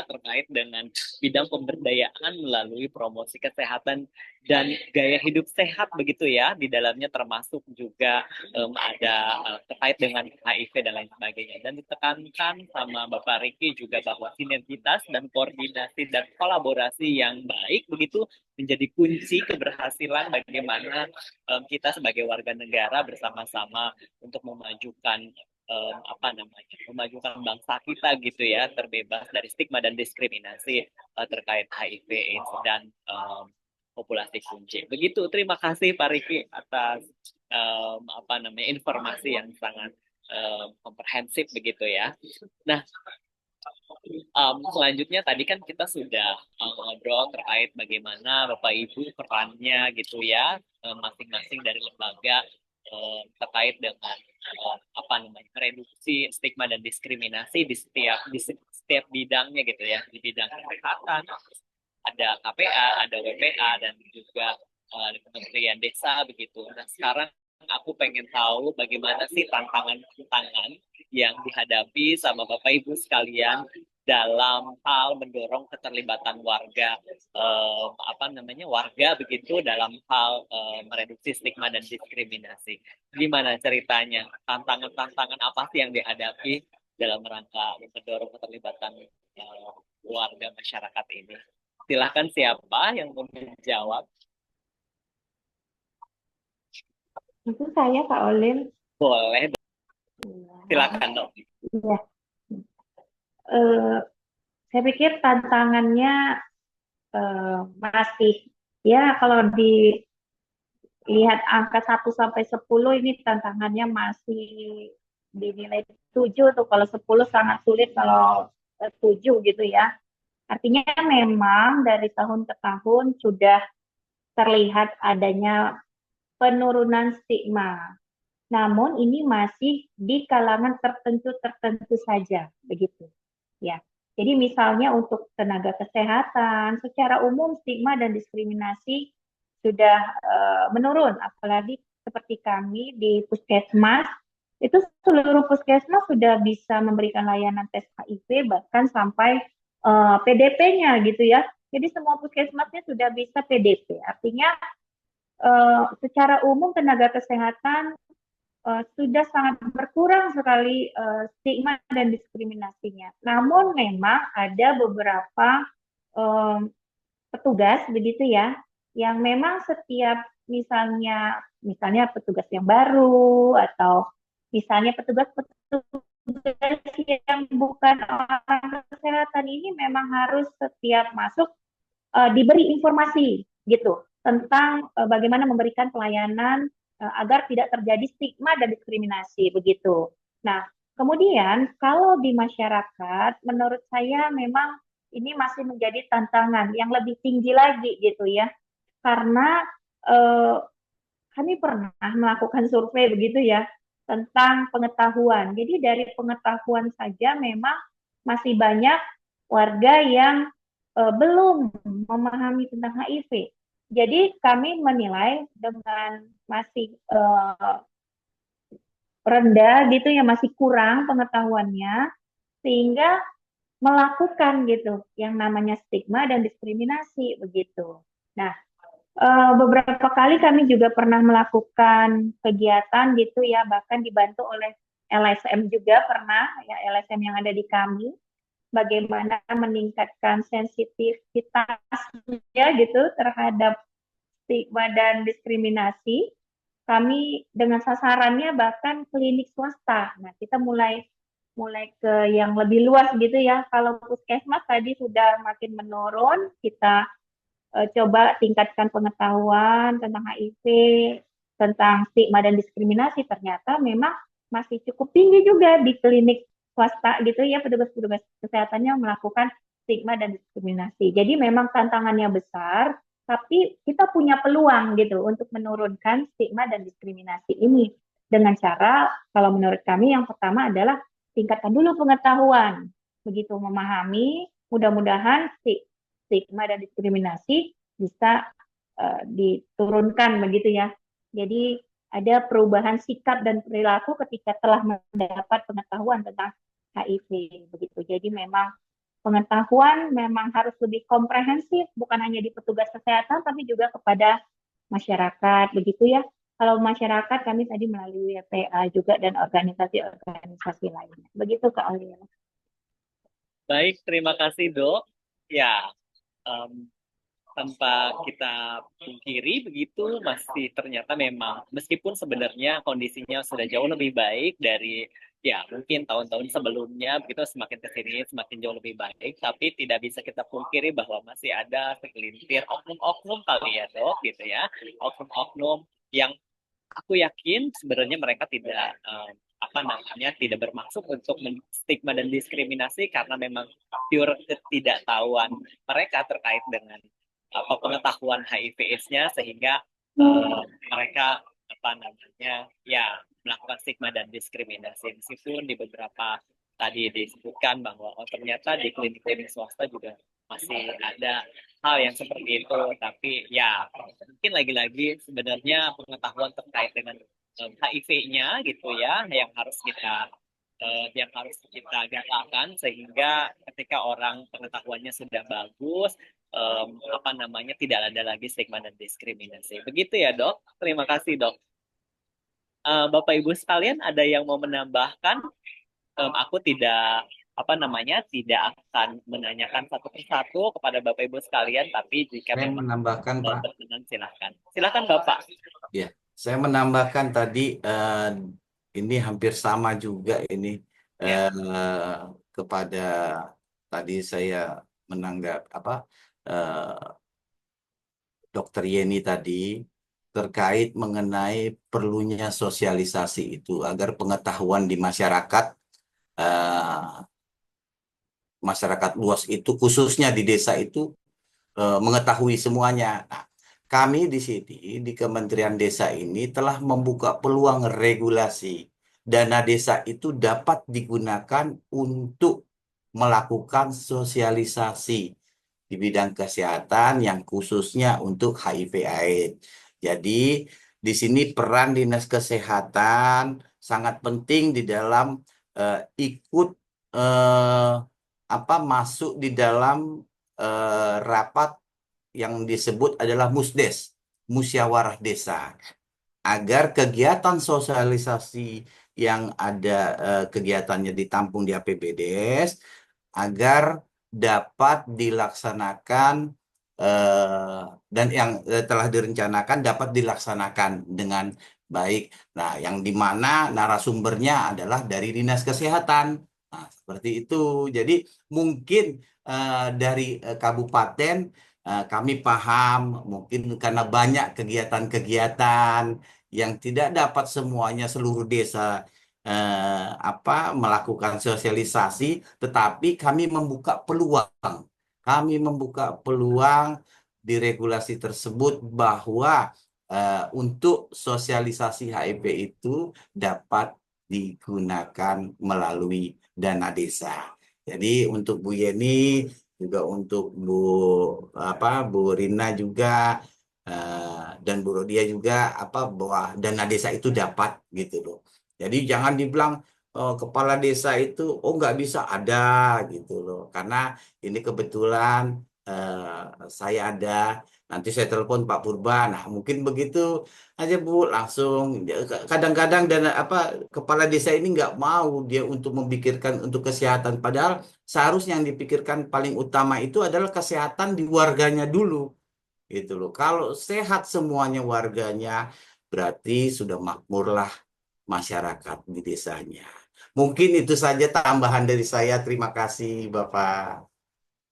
terkait dengan bidang pemberdayaan melalui promosi kesehatan dan gaya hidup sehat begitu ya. Di dalamnya termasuk juga ada terkait dengan HIV dan lain sebagainya. Dan ditekankan sama Bapak Riki juga bahwa sinergitas dan koordinasi dan kolaborasi yang baik begitu menjadi kunci keberhasilan bagaimana kita sebagai warga negara bersama-sama untuk memajukan memajukan bangsa kita gitu ya, terbebas dari stigma dan diskriminasi terkait HIV AIDS dan populasi kunci. Begitu, terima kasih Pak Riki atas informasi yang sangat komprehensif begitu ya. Nah, selanjutnya tadi kan kita sudah ngobrol terkait bagaimana Bapak Ibu perannya gitu ya, masing-masing dari lembaga terkait dengan reduksi stigma dan diskriminasi di setiap bidangnya gitu ya, di bidang kesehatan ada KPA, ada WPA dan juga di Kementerian Desa begitu. Nah sekarang aku pengen tahu bagaimana sih tantangan-tantangan yang dihadapi sama Bapak Ibu sekalian dalam hal mendorong keterlibatan warga warga begitu dalam hal mereduksi stigma dan diskriminasi. Gimana ceritanya? Tantangan-tantangan apa sih yang dihadapi dalam rangka mendorong keterlibatan warga masyarakat ini? Silahkan siapa yang mau menjawab? Itu saya, Kak Olin. Boleh, silakan dong. Iya. Saya pikir tantangannya masih, ya kalau dilihat angka 1 sampai 10 ini tantangannya masih dinilai 7 tuh, kalau 10 sangat sulit, kalau 7 gitu ya. Artinya memang dari tahun ke tahun sudah terlihat adanya penurunan stigma. Namun ini masih di kalangan tertentu saja, begitu. Ya. Jadi misalnya untuk tenaga kesehatan, secara umum stigma dan diskriminasi sudah menurun, apalagi seperti kami di Puskesmas, itu seluruh puskesmas sudah bisa memberikan layanan tes HIV bahkan sampai PDP-nya gitu ya. Jadi semua puskesmasnya sudah bisa PDP. Artinya secara umum tenaga kesehatan sudah sangat berkurang sekali stigma dan diskriminasinya. Namun memang ada beberapa petugas begitu ya, yang memang setiap misalnya petugas yang baru atau misalnya petugas-petugas yang bukan orang kesehatan ini memang harus setiap masuk diberi informasi gitu tentang bagaimana memberikan pelayanan agar tidak terjadi stigma dan diskriminasi begitu. Nah, kemudian kalau di masyarakat, menurut saya memang ini masih menjadi tantangan yang lebih tinggi lagi gitu ya, karena kami pernah melakukan survei begitu ya tentang pengetahuan. Jadi dari pengetahuan saja memang masih banyak warga yang belum memahami tentang HIV. Jadi kami menilai dengan masih rendah gitu ya, masih kurang pengetahuannya, sehingga melakukan gitu yang namanya stigma dan diskriminasi begitu. Nah, beberapa kali kami juga pernah melakukan kegiatan gitu ya, bahkan dibantu oleh LSM juga pernah, ya LSM yang ada di kami, bagaimana meningkatkan sensitivitasnya gitu terhadap stigma dan diskriminasi. Kami dengan sasarannya bahkan klinik swasta. Nah, kita mulai ke yang lebih luas gitu ya. Kalau puskesmas tadi sudah makin menurun, kita coba tingkatkan pengetahuan tentang HIV, tentang stigma dan diskriminasi. Ternyata memang masih cukup tinggi juga di klinik swasta gitu ya, petugas-petugas kesehatannya melakukan stigma dan diskriminasi. Jadi memang tantangannya besar, tapi kita punya peluang gitu untuk menurunkan stigma dan diskriminasi ini dengan cara, kalau menurut kami yang pertama adalah tingkatkan dulu pengetahuan, begitu memahami, mudah-mudahan stigma dan diskriminasi bisa diturunkan begitu ya. Jadi ada perubahan sikap dan perilaku ketika telah mendapat pengetahuan tentang HIV begitu. Jadi memang pengetahuan memang harus lebih komprehensif, bukan hanya di petugas kesehatan tapi juga kepada masyarakat begitu ya. Kalau masyarakat kami tadi melalui YPA juga dan organisasi-organisasi lainnya. Begitu Kak Aulia. Baik, terima kasih dok. Ya, em, tanpa kita pungkiri begitu masih ternyata memang meskipun sebenarnya kondisinya sudah jauh lebih baik dari ya mungkin tahun-tahun sebelumnya begitu semakin kesini semakin jauh lebih baik tapi tidak bisa kita pungkiri bahwa masih ada segelintir oknum-oknum kali ya dok gitu ya oknum-oknum yang aku yakin sebenarnya mereka tidak apa namanya tidak bermaksud untuk stigma dan diskriminasi karena memang pure ketidaktahuan mereka terkait dengan apa pengetahuan HIV/AIDS-nya sehingga mereka apa namanya ya melakukan stigma dan diskriminasi meskipun di beberapa tadi disebutkan bahwa oh, ternyata di klinik-klinik swasta juga masih ada hal yang seperti itu tapi ya mungkin lagi-lagi sebenarnya pengetahuan terkait dengan HIV-nya gitu ya yang harus kita galakkan sehingga ketika orang pengetahuannya sudah bagus apa namanya tidak ada lagi stigma dan diskriminasi. Begitu ya, Dok. Terima kasih, Dok. Bapak Ibu sekalian ada yang mau menambahkan? Aku tidak apa namanya tidak akan menanyakan satu persatu kepada Bapak Ibu sekalian, tapi jika Saya memang menambahkan, Pak. berkenan silahkan. Silahkan Bapak. Ya, saya menambahkan tadi ini hampir sama juga ini Ya. kepada tadi saya menanggap apa Dokter Yeni tadi terkait mengenai perlunya sosialisasi itu agar pengetahuan di masyarakat masyarakat luas itu khususnya di desa itu mengetahui semuanya. Nah, kami di sini di Kementerian Desa ini telah membuka peluang regulasi. Dana desa itu dapat digunakan untuk melakukan sosialisasi di bidang kesehatan yang khususnya untuk HIV/AIDS. Jadi di sini peran Dinas Kesehatan sangat penting di dalam ikut eh, masuk di dalam rapat yang disebut adalah Musdes, Musyawarah Desa, agar kegiatan sosialisasi yang ada kegiatannya ditampung di APBDes agar dapat dilaksanakan dan yang telah direncanakan dapat dilaksanakan dengan baik. Nah, yang di mana narasumbernya adalah dari Dinas Kesehatan. Nah, seperti itu. Jadi mungkin dari kabupaten kami paham mungkin karena banyak kegiatan-kegiatan yang tidak dapat semuanya seluruh desa melakukan sosialisasi, tetapi kami membuka peluang. Kami membuka peluang di regulasi tersebut bahwa untuk sosialisasi HIV itu dapat digunakan melalui dana desa. Jadi untuk Bu Yeni juga untuk Bu Rina juga dan Bu Rodia juga bahwa dana desa itu dapat gitu loh. Jadi jangan dibilang kepala desa itu nggak bisa ada gitu loh. Karena ini kebetulan saya ada. Nanti saya telepon Pak Purba. Nah, mungkin begitu aja Bu, langsung. Kadang-kadang dan kepala desa ini nggak mau dia untuk memikirkan untuk kesehatan. Padahal seharusnya yang dipikirkan paling utama itu adalah kesehatan di warganya dulu. Gitu loh. Kalau sehat semuanya warganya, berarti sudah makmurlah masyarakat di desanya. Mungkin itu saja tambahan dari saya. Terima kasih, Bapak.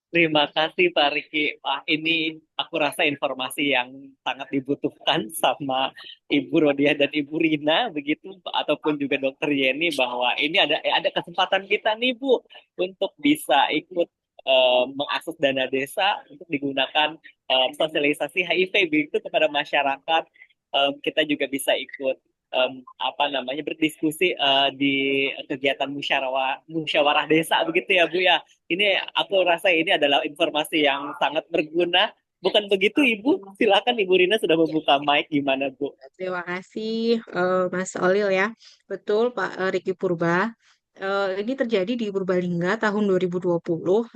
Terima kasih Pak Riki. Wah, ini aku rasa informasi yang sangat dibutuhkan sama Ibu Rodia dan Ibu Rina begitu ataupun juga Dokter Yeni bahwa ini ada kesempatan kita nih Bu untuk bisa ikut mengakses dana desa untuk digunakan sosialisasi HIV begitu kepada masyarakat. Kita juga bisa ikut apa namanya berdiskusi di kegiatan musyawarah desa begitu ya Bu ya. Ini aku rasa ini adalah informasi yang sangat berguna Bukan begitu, Ibu. Silakan Ibu Rina sudah membuka mic. Gimana, Bu? Terima kasih Mas Olil ya. Betul Pak Riki Purba. Ini terjadi di Purbalingga tahun 2020.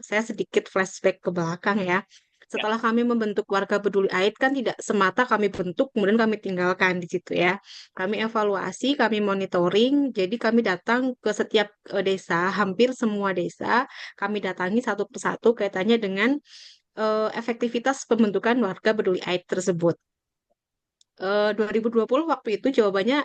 Saya sedikit flashback ke belakang ya. Ya, Setelah kami membentuk Warga Peduli Aid kan tidak semata kami bentuk kemudian kami tinggalkan di situ ya. Kami evaluasi, kami monitoring. Jadi kami datang ke setiap desa, hampir semua desa. Kami datangi satu persatu kaitannya dengan efektivitas pembentukan Warga Peduli Aid tersebut. 2020 waktu itu jawabannya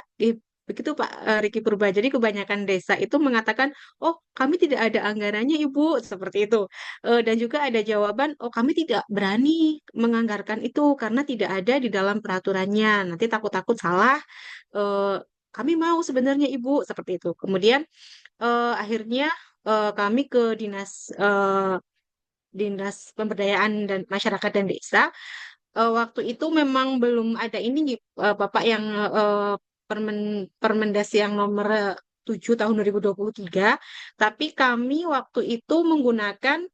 begitu Pak Riki Purba. Jadi kebanyakan desa itu mengatakan, oh kami tidak ada anggarannya Ibu, seperti itu. Dan juga ada jawaban, oh kami tidak berani menganggarkan itu karena tidak ada di dalam peraturannya. Nanti takut-takut salah. Eh, Kami mau sebenarnya Ibu, seperti itu. Kemudian akhirnya kami ke Dinas Pemberdayaan dan Masyarakat dan Desa. Waktu itu memang belum ada ini Bapak yang Permendas yang nomor 7 tahun 2023, tapi kami waktu itu menggunakan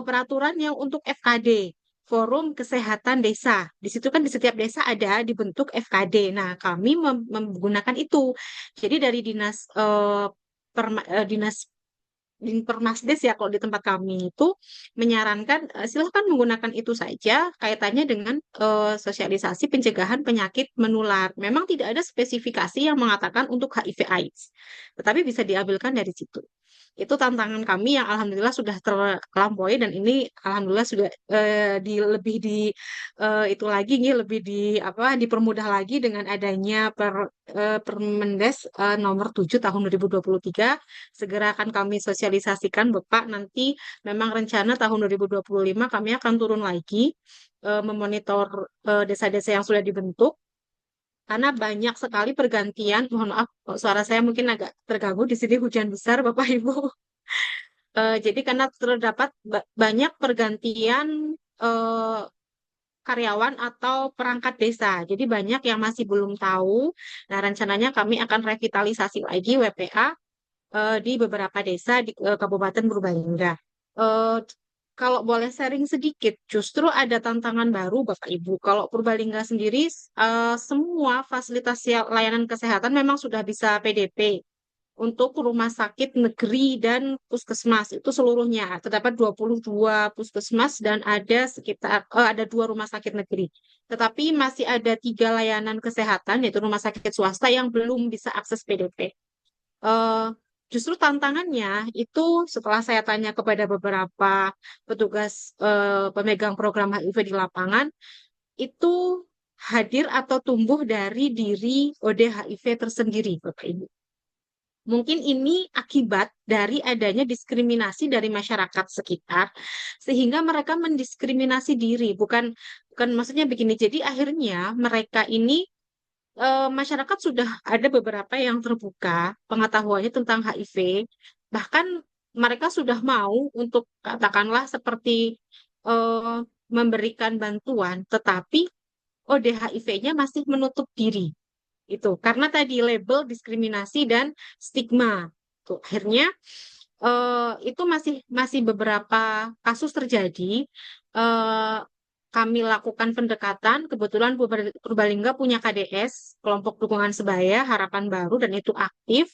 peraturan yang untuk FKD, Forum Kesehatan Desa. Di situ kan di setiap desa ada dibentuk FKD. Nah, kami menggunakan itu. Jadi dari dinas Permasdes ya kalau di tempat kami itu menyarankan silahkan menggunakan itu saja kaitannya dengan sosialisasi pencegahan penyakit menular. Memang tidak ada spesifikasi yang mengatakan untuk HIV/AIDS, tetapi bisa diambilkan dari situ. Itu tantangan kami yang alhamdulillah sudah terlampaui dan ini alhamdulillah sudah lebih di itu lagi nih lebih di apa dipermudah lagi dengan adanya Permendes nomor 7 tahun 2023. Segera akan kami sosialisasikan Bapak nanti memang rencana tahun 2025 kami akan turun lagi memonitor desa-desa yang sudah dibentuk karena banyak sekali pergantian. Mohon maaf, suara saya mungkin agak terganggu di sini hujan besar Bapak Ibu. Jadi karena terdapat banyak pergantian eh, karyawan atau perangkat desa. Jadi banyak yang masih belum tahu. Nah, rencananya kami akan revitalisasi lagi WPA di beberapa desa di Kabupaten Purbalingga. Eh, Kalau boleh sharing sedikit, justru ada tantangan baru Bapak Ibu. Kalau Purbalingga sendiri, semua fasilitas layanan kesehatan memang sudah bisa PDP untuk rumah sakit negeri dan puskesmas itu seluruhnya. Terdapat 22 puskesmas dan ada 2 rumah sakit negeri. Tetapi masih ada 3 layanan kesehatan, yaitu rumah sakit swasta yang belum bisa akses PDP. Eh, Justru tantangannya itu setelah saya tanya kepada beberapa petugas pemegang program HIV di lapangan, itu hadir atau tumbuh dari diri ODHIV tersendiri, Bapak Ibu. Mungkin ini akibat dari adanya diskriminasi dari masyarakat sekitar, sehingga mereka mendiskriminasi diri. Bukan maksudnya begini. Jadi akhirnya mereka ini masyarakat sudah ada beberapa yang terbuka pengetahuannya tentang HIV, bahkan mereka sudah mau untuk katakanlah seperti eh, memberikan bantuan, tetapi ODHIV-nya masih menutup diri. Itu karena tadi label diskriminasi dan stigma. Tuh, akhirnya itu masih masih beberapa kasus terjadi. Eh, Kami lakukan pendekatan. Kebetulan Purbalingga punya KDS, kelompok dukungan sebaya Harapan Baru, dan itu aktif.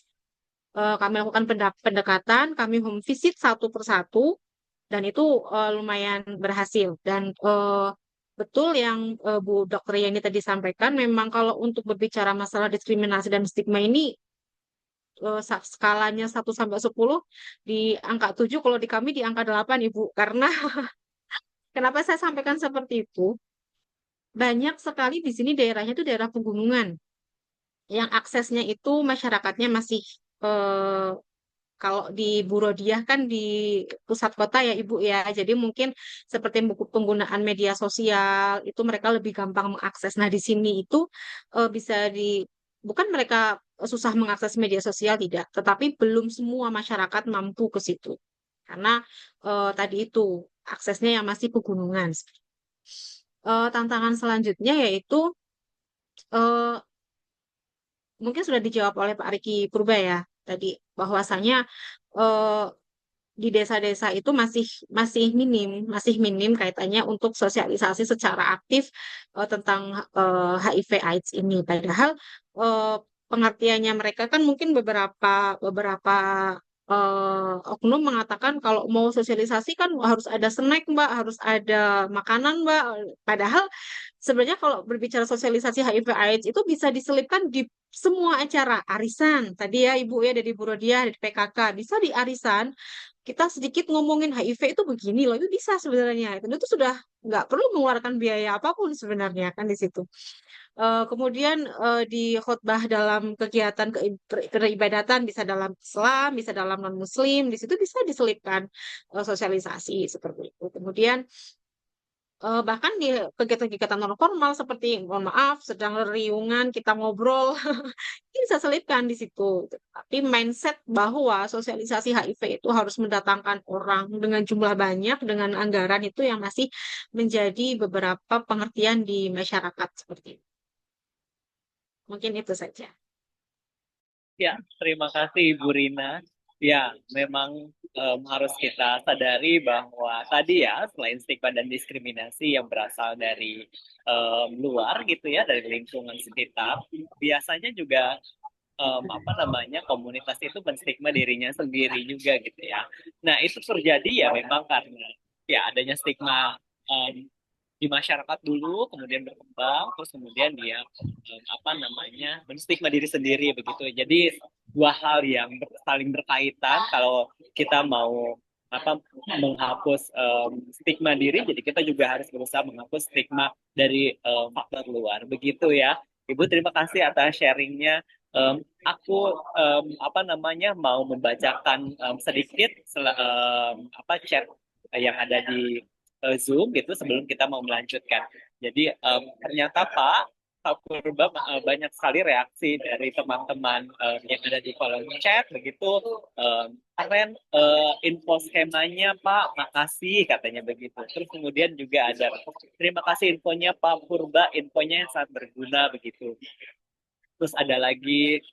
Kami lakukan pendekatan, kami home visit satu persatu, dan itu lumayan berhasil. Dan betul yang Bu Dokter Yani tadi sampaikan, memang kalau untuk berbicara masalah diskriminasi dan stigma ini skalanya 1 sampai 10 di angka 7, kalau di kami di angka 8 Ibu. Karena kenapa saya sampaikan seperti itu? Banyak sekali di sini daerahnya itu daerah pegunungan yang aksesnya itu masyarakatnya masih eh, kalau di Burodiah kan di pusat kota ya Ibu ya. Jadi mungkin seperti penggunaan media sosial itu mereka lebih gampang mengakses. Nah, di sini itu bisa bukan mereka susah mengakses media sosial tidak, tetapi belum semua masyarakat mampu ke situ. Karena tadi itu aksesnya yang masih pegunungan. Tantangan selanjutnya yaitu eh, mungkin sudah dijawab oleh Pak Riki Purba ya tadi bahwasanya eh, di desa-desa itu masih minim kaitannya untuk sosialisasi secara aktif tentang HIV/AIDS ini. Padahal eh, pengertiannya mereka kan mungkin beberapa oknum mengatakan kalau mau sosialisasi kan harus ada snack Mbak, harus ada makanan Mbak. Padahal sebenarnya kalau berbicara sosialisasi HIV/AIDS itu bisa diselipkan di semua acara arisan. Tadi ya Ibu ya dari Bu Rodia, dari PKK, bisa di arisan kita sedikit ngomongin HIV itu begini loh, itu bisa sebenarnya. Itu sudah nggak perlu mengeluarkan biaya apapun sebenarnya kan di situ. Kemudian di khotbah dalam kegiatan keibadatan bisa dalam Islam, bisa dalam non-Muslim, di situ bisa diselipkan sosialisasi seperti itu. Kemudian bahkan di kegiatan-kegiatan non formal seperti mohon maaf sedang riungan kita ngobrol ini bisa selipkan di situ. Tapi mindset bahwa sosialisasi HIV itu harus mendatangkan orang dengan jumlah banyak dengan anggaran itu yang masih menjadi beberapa pengertian di masyarakat seperti itu. Mungkin itu saja. Ya, terima kasih Ibu Rina. Ya, memang harus kita sadari bahwa tadi ya, selain stigma dan diskriminasi yang berasal dari luar gitu ya, dari lingkungan sekitar, biasanya juga apa namanya komunitas itu menstigma dirinya sendiri juga gitu ya. Nah, itu terjadi ya memang karena ya adanya stigma di masyarakat dulu, kemudian berkembang, terus kemudian dia apa namanya menstigma diri sendiri begitu. Jadi dua hal yang saling berkaitan. Kalau kita mau apa menghapus stigma diri, jadi kita juga harus berusaha menghapus stigma dari faktor luar. Begitu ya, Ibu. Terima kasih atas sharingnya. Aku apa namanya mau membacakan sedikit apa chat yang ada di Zoom gitu sebelum kita mau melanjutkan. Jadi ternyata Pak Purba banyak sekali reaksi dari teman-teman yang ada di kolom chat begitu. Keren info skemanya Pak, makasih katanya begitu. Terus kemudian juga ada terima kasih infonya Pak Purba, infonya yang sangat berguna begitu. Terus ada lagi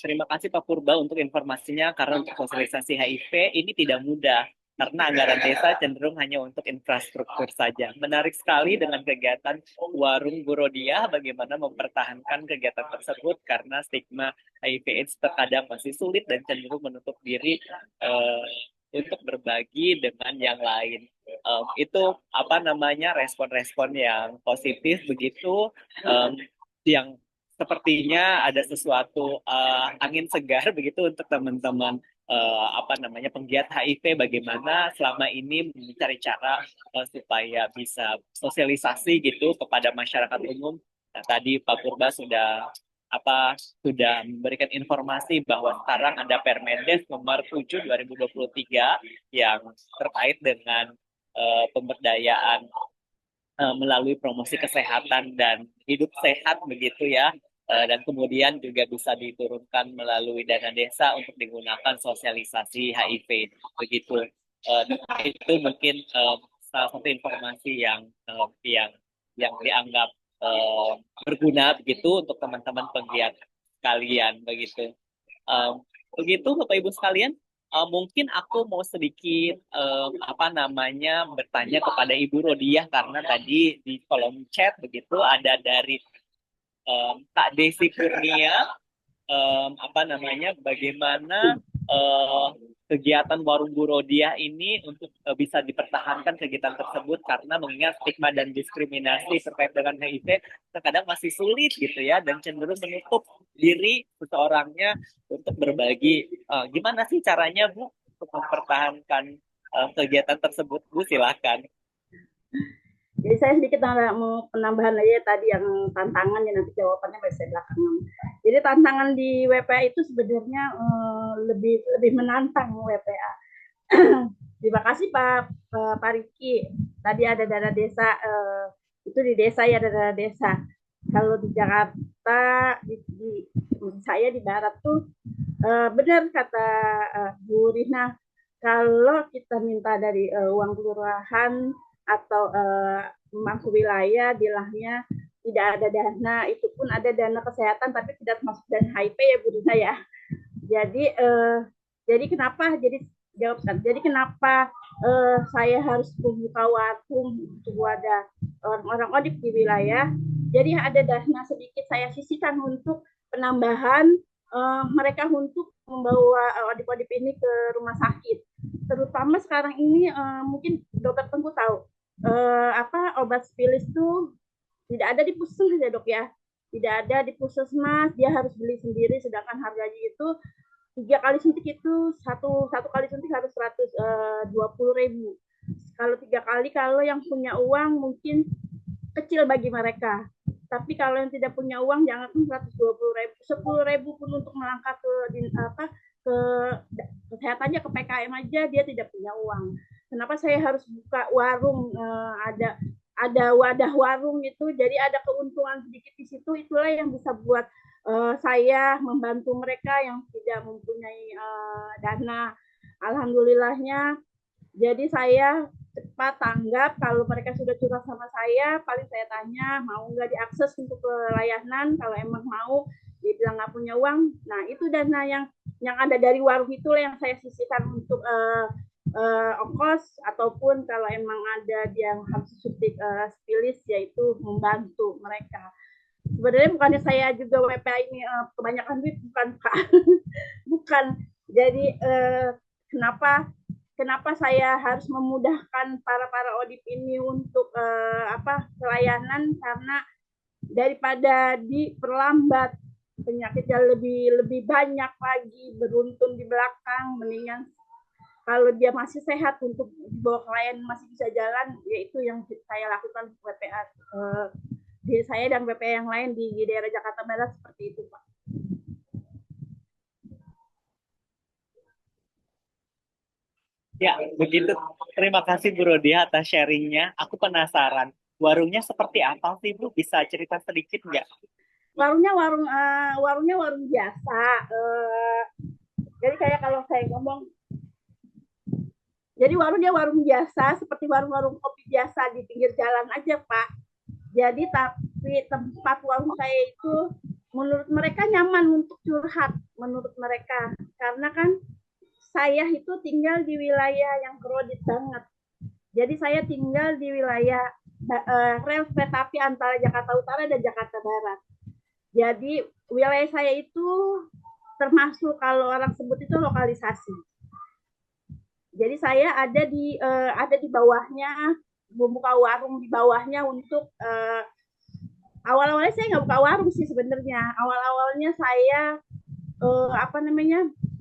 terima kasih Pak Purba untuk informasinya karena untuk sosialisasi HIV ini tidak mudah karena anggaran desa cenderung hanya untuk infrastruktur saja. Menarik sekali dengan kegiatan Warung Bu Rodia bagaimana mempertahankan kegiatan tersebut karena stigma HIV/AIDS terkadang masih sulit dan cenderung menutup diri untuk berbagi dengan yang lain. Itu apa namanya respon-respon yang positif begitu yang sepertinya ada sesuatu angin segar begitu untuk teman-teman apa namanya penggiat HIV bagaimana selama ini mencari cara supaya bisa sosialisasi gitu kepada masyarakat umum. Nah, tadi Pak Purba sudah memberikan informasi bahwa sekarang ada Permendes nomor 7 2023 yang terkait dengan pemberdayaan melalui promosi kesehatan dan hidup sehat begitu ya. Dan kemudian juga bisa diturunkan melalui dana desa untuk digunakan sosialisasi HIV begitu. Itu mungkin salah satu informasi yang dianggap berguna begitu untuk teman-teman penggiat sekalian begitu. Begitu Bapak Ibu sekalian. Mungkin aku mau sedikit apa namanya bertanya kepada Ibu Rodiah karena tadi di kolom chat begitu ada dari Kak Desi Kurnia apa namanya bagaimana kegiatan Warung Bu Rodiah ini untuk bisa dipertahankan kegiatan tersebut karena mengingat stigma dan diskriminasi terkait dengan HIV terkadang masih sulit gitu ya dan cenderung menutup diri seseorangnya untuk berbagi. Gimana sih caranya Bu untuk mempertahankan kegiatan tersebut Bu? Silakan. Jadi saya sedikit mau penambahan aja tadi yang tantangan ya nanti jawabannya bisa belakangan. Jadi tantangan di WPA itu sebenarnya lebih menantang WPA. Terima kasih Pak Riki. Tadi ada dana desa itu di desa ya ada dana desa. Kalau di Jakarta saya di barat tuh benar kata Bu Rina kalau kita minta dari uang kelurahan atau mampu wilayah bilangnya tidak ada dana, itu pun ada dana kesehatan tapi tidak masuk dana HIV ya Bu Rina ya. Jadi kenapa? jawabkan. Jadi kenapa saya harus membuka warung untuk wadah orang-orang ODIP di wilayah. Jadi ada dana sedikit saya sisihkan untuk penambahan mereka untuk membawa ODIP-ODIP ini ke rumah sakit. Terutama sekarang ini mungkin dokter Tengku tahu obat spilis itu tidak ada di puskesmas ya dok ya, tidak ada di puskesmas, dia harus beli sendiri, sedangkan harganya itu 3 kali suntik itu satu kali suntik harus 120.000. Kalau 3 kali, kalau yang punya uang mungkin kecil bagi mereka. Tapi kalau yang tidak punya uang jangan 120.000, 10.000 pun untuk melangkah ke kesehatannya, ke PKM aja dia tidak punya uang. Kenapa saya harus buka warung? Ada wadah warung itu, jadi ada keuntungan sedikit di situ. Itulah yang bisa buat saya membantu mereka yang tidak mempunyai dana. Alhamdulillahnya, jadi saya cepat tanggap kalau mereka sudah curhat sama saya. Paling saya tanya mau nggak diakses untuk layanan. Kalau emang mau, dia bilang nggak punya uang. Nah itu dana yang ada dari warung itulah yang saya sisihkan untuk ongkos, ataupun kalau emang ada yang harus suntik spilis, yaitu membantu mereka. Sebenarnya bukannya saya juga WPA ini kebanyakan duit, bukan Pak. Bukan. Jadi kenapa saya harus memudahkan para ODIP ini untuk pelayanan, karena daripada diperlambat penyakitnya lebih banyak lagi beruntun di belakang, mendingan kalau dia masih sehat untuk dibawa klien masih bisa jalan, yaitu yang saya lakukan WPA diri saya dan WPA yang lain di daerah Jakarta Barat seperti itu Pak. Ya, begitu. Terima kasih Bu Rodia atas sharingnya. Aku penasaran, warungnya seperti apa sih Bu? Bisa cerita sedikit nggak? Warungnya warung biasa. Jadi kayak kalau saya ngomong, jadi warungnya warung biasa, seperti warung-warung kopi biasa di pinggir jalan aja Pak. Jadi tapi tempat warung saya itu menurut mereka nyaman untuk curhat, menurut mereka. Karena kan saya itu tinggal di wilayah yang kredit banget. Jadi saya tinggal di wilayah rel kereta api antara Jakarta Utara dan Jakarta Barat. Jadi wilayah saya itu termasuk kalau orang sebut itu lokalisasi. Jadi saya ada di bawahnya, membuka warung di bawahnya untuk awal-awalnya saya nggak buka warung sih sebenarnya. Awal-awalnya saya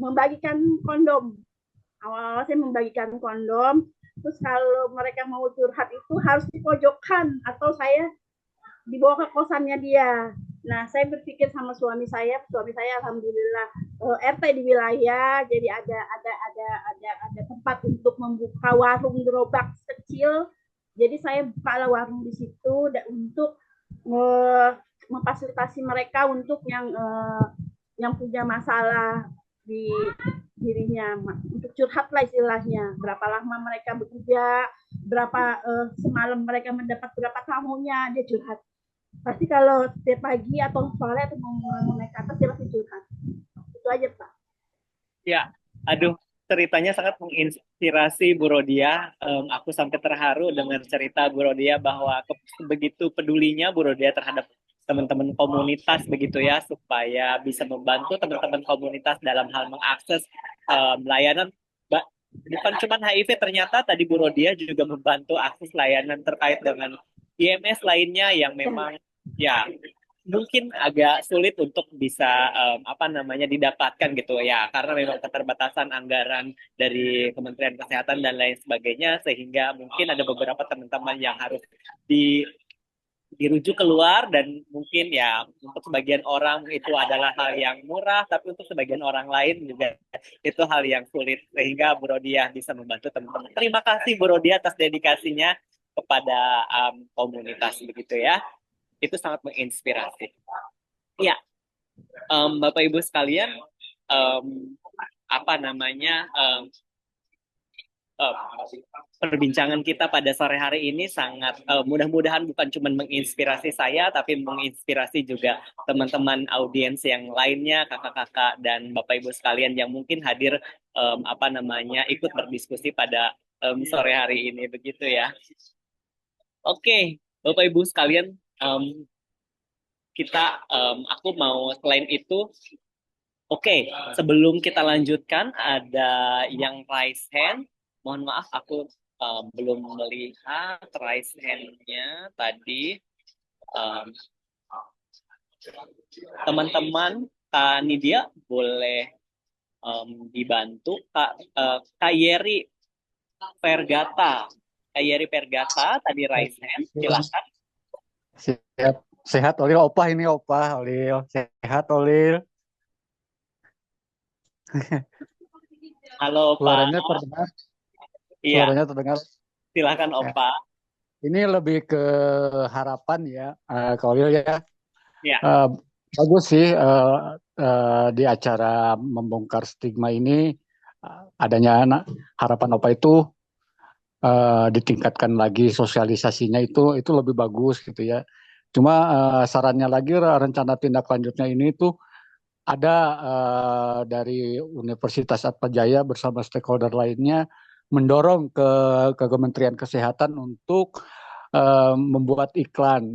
membagikan kondom. Awal-awal saya membagikan kondom. Terus kalau mereka mau curhat itu harus dipojokkan atau saya dibawa ke kosannya dia. Nah, saya berpikir sama suami saya alhamdulillah RT di wilayah, jadi ada tempat untuk membuka warung gerobak kecil. Jadi saya buka warung di situ untuk memfasilitasi mereka untuk yang punya masalah di dirinya, untuk curhat lah istilahnya. Berapa lama mereka bekerja, berapa semalam mereka mendapat berapa tamunya, dia curhat. Pasti kalau setiap pagi atau sore atau mau naik ke atas dia pasti curhat. Itu aja Pak. Ya, aduh, ceritanya sangat menginspirasi Bu Rodia. Aku sampai terharu dengan cerita Bu Rodia bahwa begitu pedulinya Bu Rodia terhadap teman-teman komunitas begitu ya, supaya bisa membantu teman-teman komunitas dalam hal mengakses layanan. Bukan cuma HIV, ternyata tadi Bu Rodia juga membantu akses layanan terkait dengan IMS lainnya yang memang ya mungkin agak sulit untuk bisa didapatkan gitu ya, karena memang keterbatasan anggaran dari Kementerian Kesehatan dan lain sebagainya, sehingga mungkin ada beberapa teman-teman yang harus dirujuk keluar, dan mungkin ya untuk sebagian orang itu adalah hal yang murah, tapi untuk sebagian orang lain juga itu hal yang sulit, sehingga Bu Rodia bisa membantu teman-teman. Terima kasih Bu Rodia atas dedikasinya kepada komunitas begitu ya. Itu sangat menginspirasi. Ya, Bapak Ibu sekalian, eh, perbincangan kita pada sore hari ini sangat mudah-mudahan bukan cuma menginspirasi saya, tapi menginspirasi juga teman-teman audiens yang lainnya, kakak-kakak dan bapak ibu sekalian yang mungkin hadir apa namanya ikut berdiskusi pada sore hari ini begitu ya. Oke, bapak ibu sekalian, aku mau selain itu. Oke, sebelum kita lanjutkan, ada yang raise hand. Mohon maaf, aku belum melihat raise hand-nya tadi. Um, Teman-teman, Kak Nidia boleh dibantu. Kak Yeri Pergata. Kak Yeri Pergata tadi raise hand, silahkan. Siap. Sehat Olil, opah ini opah Olil. Sehat Olil. Halo Pak. Suaranya terdengar. Iya, Suaranya terdengar. silahkan Ya. Opa. Ini lebih ke harapan ya, Kak Olil ya. Ya, Bagus sih di acara membongkar stigma ini adanya harapan Opa itu ditingkatkan lagi sosialisasinya itu lebih bagus gitu ya. Cuma sarannya lagi rencana tindak lanjutnya ini tuh ada dari Universitas Atmajaya bersama stakeholder lainnya mendorong ke Kementerian Kesehatan untuk membuat iklan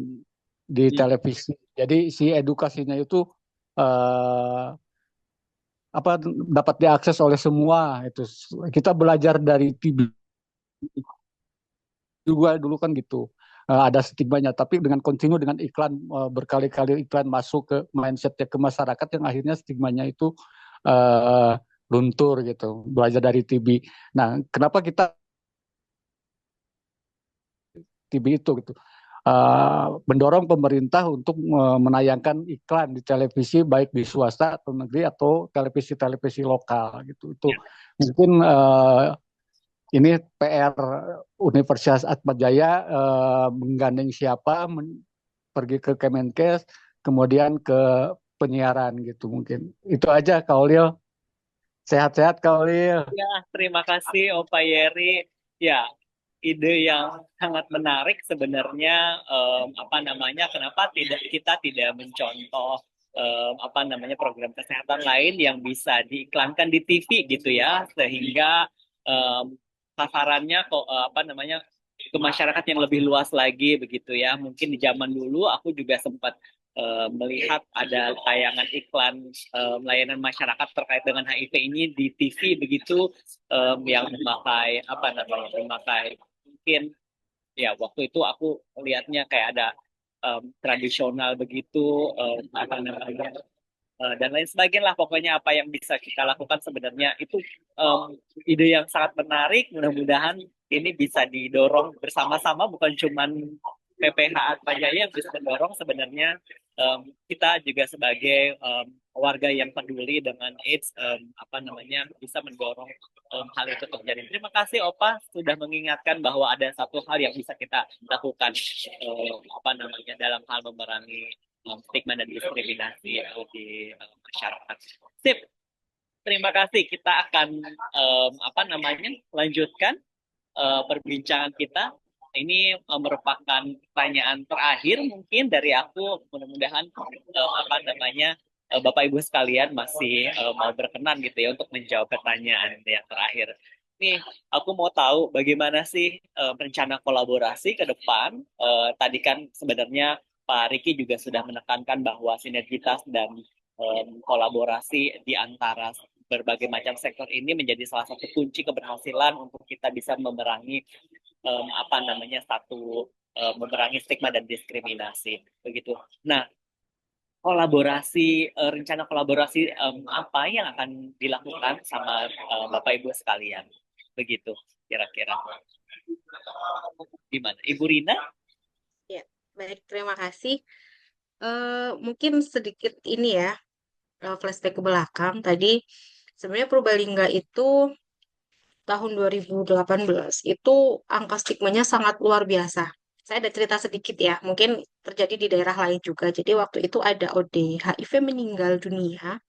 di televisi. Jadi si edukasinya itu eh, apa dapat diakses oleh semua itu. Kita belajar dari TV juga dulu kan gitu. Ada stigmanya, tapi dengan kontinu dengan iklan berkali-kali iklan masuk ke mindsetnya ke masyarakat yang akhirnya stigmanya itu luntur gitu. Belajar dari TV. Nah, kenapa kita TV itu gitu? Mendorong pemerintah untuk menayangkan iklan di televisi baik di swasta atau negeri atau televisi-televisi lokal gitu. Itu mungkin ini PR Universitas Atmajaya menggandeng siapa pergi ke Kemenkes kemudian ke penyiaran gitu mungkin. Itu aja Kak Ulil. Sehat-sehat Kak Ulil. ya, terima kasih Opa Yeri. Ya, ide yang sangat menarik sebenarnya apa namanya kenapa kita tidak mencontoh apa namanya program kesehatan lain yang bisa diiklankan di TV gitu ya sehingga sasarannya kok apa namanya ke masyarakat yang lebih luas lagi begitu ya mungkin di zaman dulu aku juga sempat melihat ada tayangan iklan layanan masyarakat terkait dengan HIV ini di TV begitu yang memakai apa namanya memakai mungkin ya waktu itu aku lihatnya kayak ada tradisional begitu apa namanya dan lain sebagainya lah pokoknya apa yang bisa kita lakukan sebenarnya itu ide yang sangat menarik mudah-mudahan ini bisa didorong bersama-sama bukan cuman PPH Atmajaya yang bisa mendorong sebenarnya kita juga sebagai warga yang peduli dengan AIDS apa namanya bisa mendorong hal itu terjadi. Terima kasih Opa sudah mengingatkan bahwa ada satu hal yang bisa kita lakukan apa namanya dalam hal memerangi stigma dan diskriminasi di masyarakat. Sip, terima kasih. Kita akan apa namanya lanjutkan perbincangan kita. Ini merupakan pertanyaan terakhir mungkin dari aku. Mudah-mudahan apa namanya Bapak Ibu sekalian masih mau berkenan gitu ya untuk menjawab pertanyaan yang terakhir. Nih, aku mau tahu bagaimana sih rencana kolaborasi ke depan. Tadi kan sebenarnya Pak Riki juga sudah menekankan bahwa sinergitas dan kolaborasi di antara berbagai macam sektor ini menjadi salah satu kunci keberhasilan untuk kita bisa memerangi apa namanya memerangi stigma dan diskriminasi begitu. Nah, rencana kolaborasi apa yang akan dilakukan sama Bapak Ibu sekalian begitu kira-kira gimana Ibu Rina? Ya, baik, terima kasih. Mungkin sedikit ini ya, flashback ke belakang. Tadi sebenarnya Purbalingga itu tahun 2018 itu angka stigmanya sangat luar biasa. Saya ada cerita sedikit ya, mungkin terjadi di daerah lain juga. Jadi waktu itu ada OD HIV meninggal dunia,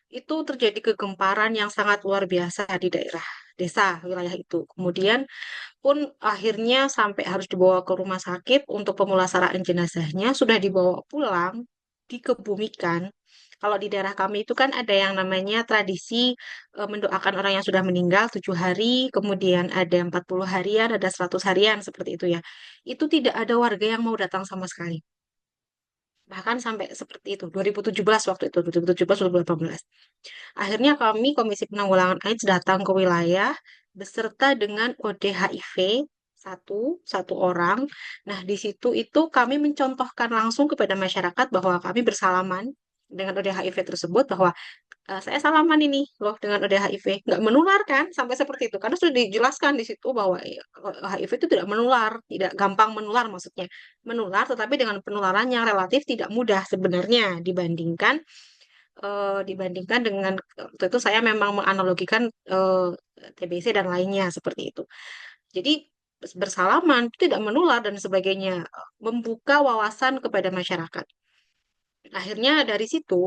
itu terjadi kegemparan yang sangat luar biasa di daerah. desa wilayah itu. Kemudian pun akhirnya sampai harus dibawa ke rumah sakit untuk pemulasaraan jenazahnya, sudah dibawa pulang, dikebumikan. Kalau di daerah kami itu kan ada yang namanya tradisi mendoakan orang yang sudah meninggal 7 hari, kemudian ada 40 harian, ada 100 harian, seperti itu ya. Itu tidak ada warga yang mau datang sama sekali. Bahkan sampai seperti itu, 2017 waktu itu, 2017, 2018. Akhirnya kami, Komisi Penanggulangan AIDS, datang ke wilayah beserta dengan ODHIV satu orang. Nah, di situ itu kami mencontohkan langsung kepada masyarakat bahwa kami bersalaman dengan ODHIV tersebut, bahwa saya salaman ini loh dengan ODHIV, nggak menular kan, sampai seperti itu. Karena sudah dijelaskan di situ bahwa HIV itu tidak menular, tidak gampang menular maksudnya. Menular, tetapi dengan penularan yang relatif tidak mudah sebenarnya dibandingkan dengan waktu itu saya memang menganalogikan TBC dan lainnya seperti itu. Jadi bersalaman itu tidak menular dan sebagainya, membuka wawasan kepada masyarakat. Akhirnya dari situ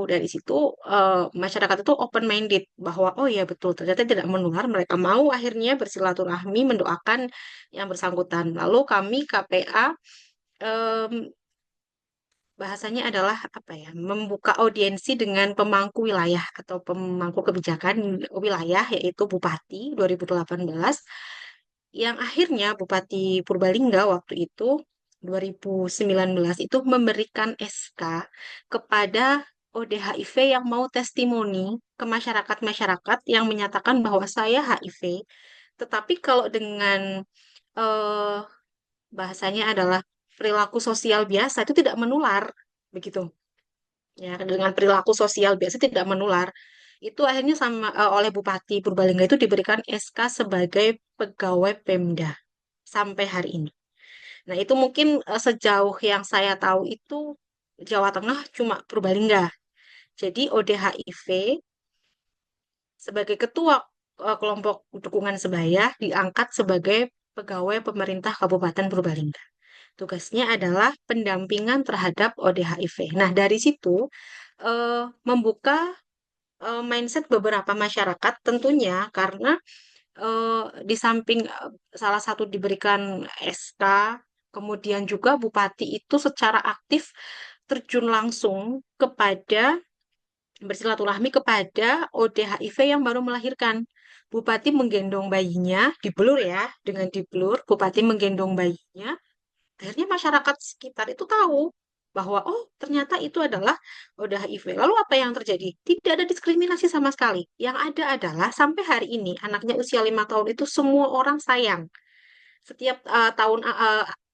masyarakat itu open minded bahwa oh ya betul ternyata tidak menular. Mereka mau akhirnya bersilaturahmi mendoakan yang bersangkutan. Lalu kami KPA em, bahasanya adalah apa ya, membuka audiensi dengan pemangku wilayah atau pemangku kebijakan wilayah, yaitu Bupati 2018, yang akhirnya Bupati Purbalingga waktu itu 2019 itu memberikan SK kepada ODHIV yang mau testimoni ke masyarakat-masyarakat yang menyatakan bahwa saya HIV, tetapi kalau dengan eh, bahasanya adalah perilaku sosial biasa itu tidak menular, begitu ya. Dengan perilaku sosial biasa tidak menular, itu akhirnya oleh Bupati Purbalingga itu diberikan SK sebagai pegawai Pemda sampai hari ini. Nah, itu mungkin sejauh yang saya tahu itu Jawa Tengah cuma Purbalingga. Jadi ODHIV sebagai ketua kelompok dukungan sebaya diangkat sebagai pegawai pemerintah Kabupaten Purbalingga. Tugasnya adalah pendampingan terhadap ODHIV. Nah, dari situ membuka mindset beberapa masyarakat tentunya, karena di samping salah satu diberikan SK, kemudian juga Bupati itu secara aktif terjun langsung kepada bersilaturahmi kepada ODHIV yang baru melahirkan. Bupati menggendong bayinya, diblur ya, dengan diblur, Bupati menggendong bayinya. Akhirnya masyarakat sekitar itu tahu bahwa oh ternyata itu adalah ODHIV. Lalu apa yang terjadi? Tidak ada diskriminasi sama sekali. Yang ada adalah sampai hari ini anaknya usia 5 tahun itu semua orang sayang. Setiap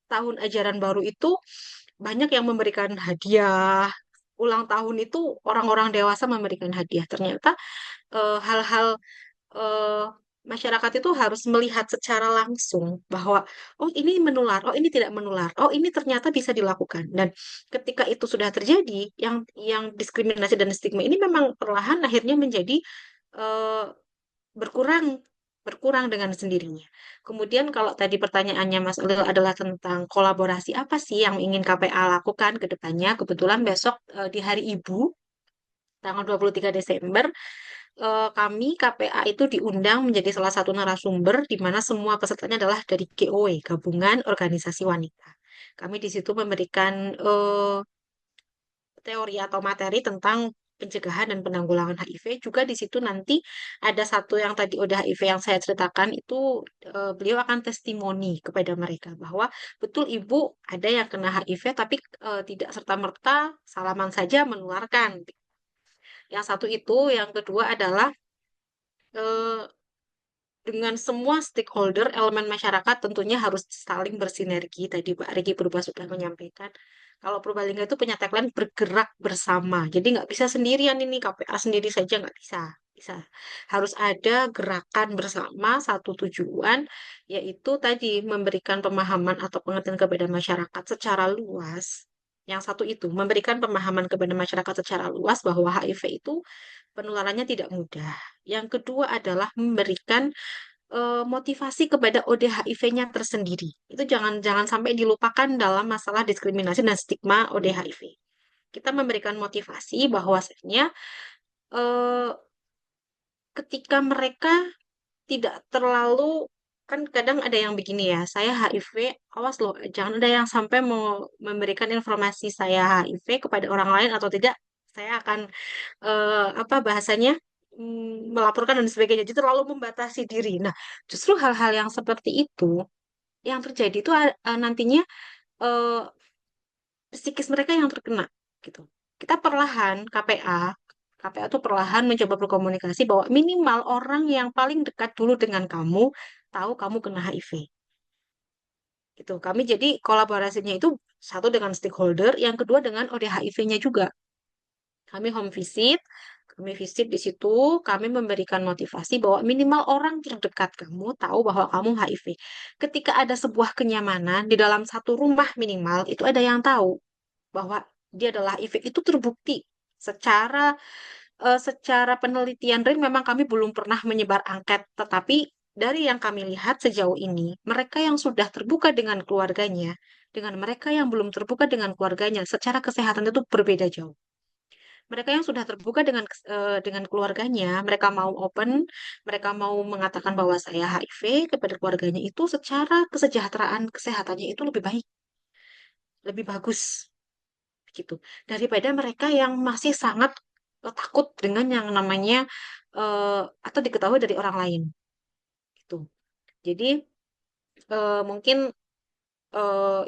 tahun ajaran baru itu banyak yang memberikan hadiah. Ulang tahun itu orang-orang dewasa memberikan hadiah. Ternyata hal-hal eh, masyarakat itu harus melihat secara langsung bahwa oh ini menular, oh ini tidak menular, oh ini ternyata bisa dilakukan. Dan ketika itu sudah terjadi, yang diskriminasi dan stigma ini memang perlahan akhirnya menjadi eh, berkurang berkurang dengan sendirinya. Kemudian kalau tadi pertanyaannya Mas Lil adalah tentang kolaborasi apa sih yang ingin KPA lakukan ke depannya, kebetulan besok di Hari Ibu tanggal 23 Desember kami KPA itu diundang menjadi salah satu narasumber di mana semua pesertanya adalah dari GOW, Gabungan Organisasi Wanita. Kami di situ memberikan teori atau materi tentang pencegahan dan penanggulangan HIV. Juga di situ nanti ada satu yang tadi udah HIV yang saya ceritakan itu beliau akan testimoni kepada mereka bahwa betul ibu ada yang kena HIV tapi tidak serta-merta salaman saja menularkan. Yang satu itu, yang kedua adalah eh, dengan semua stakeholder, elemen masyarakat tentunya harus saling bersinergi. Tadi Pak Riki Purba sudah menyampaikan. Kalau Purbalingga itu punya tagline bergerak bersama. Jadi nggak bisa sendirian ini, KPA sendiri saja nggak bisa. Bisa. Harus ada gerakan bersama, satu tujuan, yaitu tadi memberikan pemahaman atau pengertian kepada masyarakat secara luas. Yang satu itu, memberikan pemahaman kepada masyarakat secara luas bahwa HIV itu penularannya tidak mudah. Yang kedua adalah memberikan motivasi kepada ODHIV-nya tersendiri. Itu jangan jangan sampai dilupakan dalam masalah diskriminasi dan stigma ODHIV. Kita memberikan motivasi bahwasanya eh, ketika mereka tidak terlalu, kan kadang ada yang begini ya, saya HIV, awas loh, jangan ada yang sampai mau memberikan informasi saya HIV kepada orang lain atau tidak, saya akan apa bahasanya, melaporkan dan sebagainya. Jadi terlalu membatasi diri. Nah, justru hal-hal yang seperti itu yang terjadi itu nantinya eh, psikis mereka yang terkena gitu. Kita perlahan KPA tuh perlahan mencoba berkomunikasi bahwa minimal orang yang paling dekat dulu dengan kamu tahu kamu kena HIV. Gitu. Kami jadi kolaborasinya itu satu dengan stakeholder, yang kedua dengan ODHIV-nya juga. Kami visit di situ, kami memberikan motivasi bahwa minimal orang terdekat kamu tahu bahwa kamu HIV. Ketika ada sebuah kenyamanan di dalam satu rumah minimal, itu ada yang tahu bahwa dia adalah HIV, itu terbukti secara secara penelitian real. Memang kami belum pernah menyebar angket, tetapi dari yang kami lihat sejauh ini, mereka yang sudah terbuka dengan keluarganya, dengan mereka yang belum terbuka dengan keluarganya, secara kesehatan itu berbeda jauh. Mereka yang sudah terbuka dengan keluarganya, mereka mau open, mereka mau mengatakan bahwa saya HIV kepada keluarganya, itu secara kesejahteraan kesehatannya itu lebih baik, lebih bagus gitu, daripada mereka yang masih sangat takut dengan yang namanya atau diketahui dari orang lain gitu. Jadi mungkin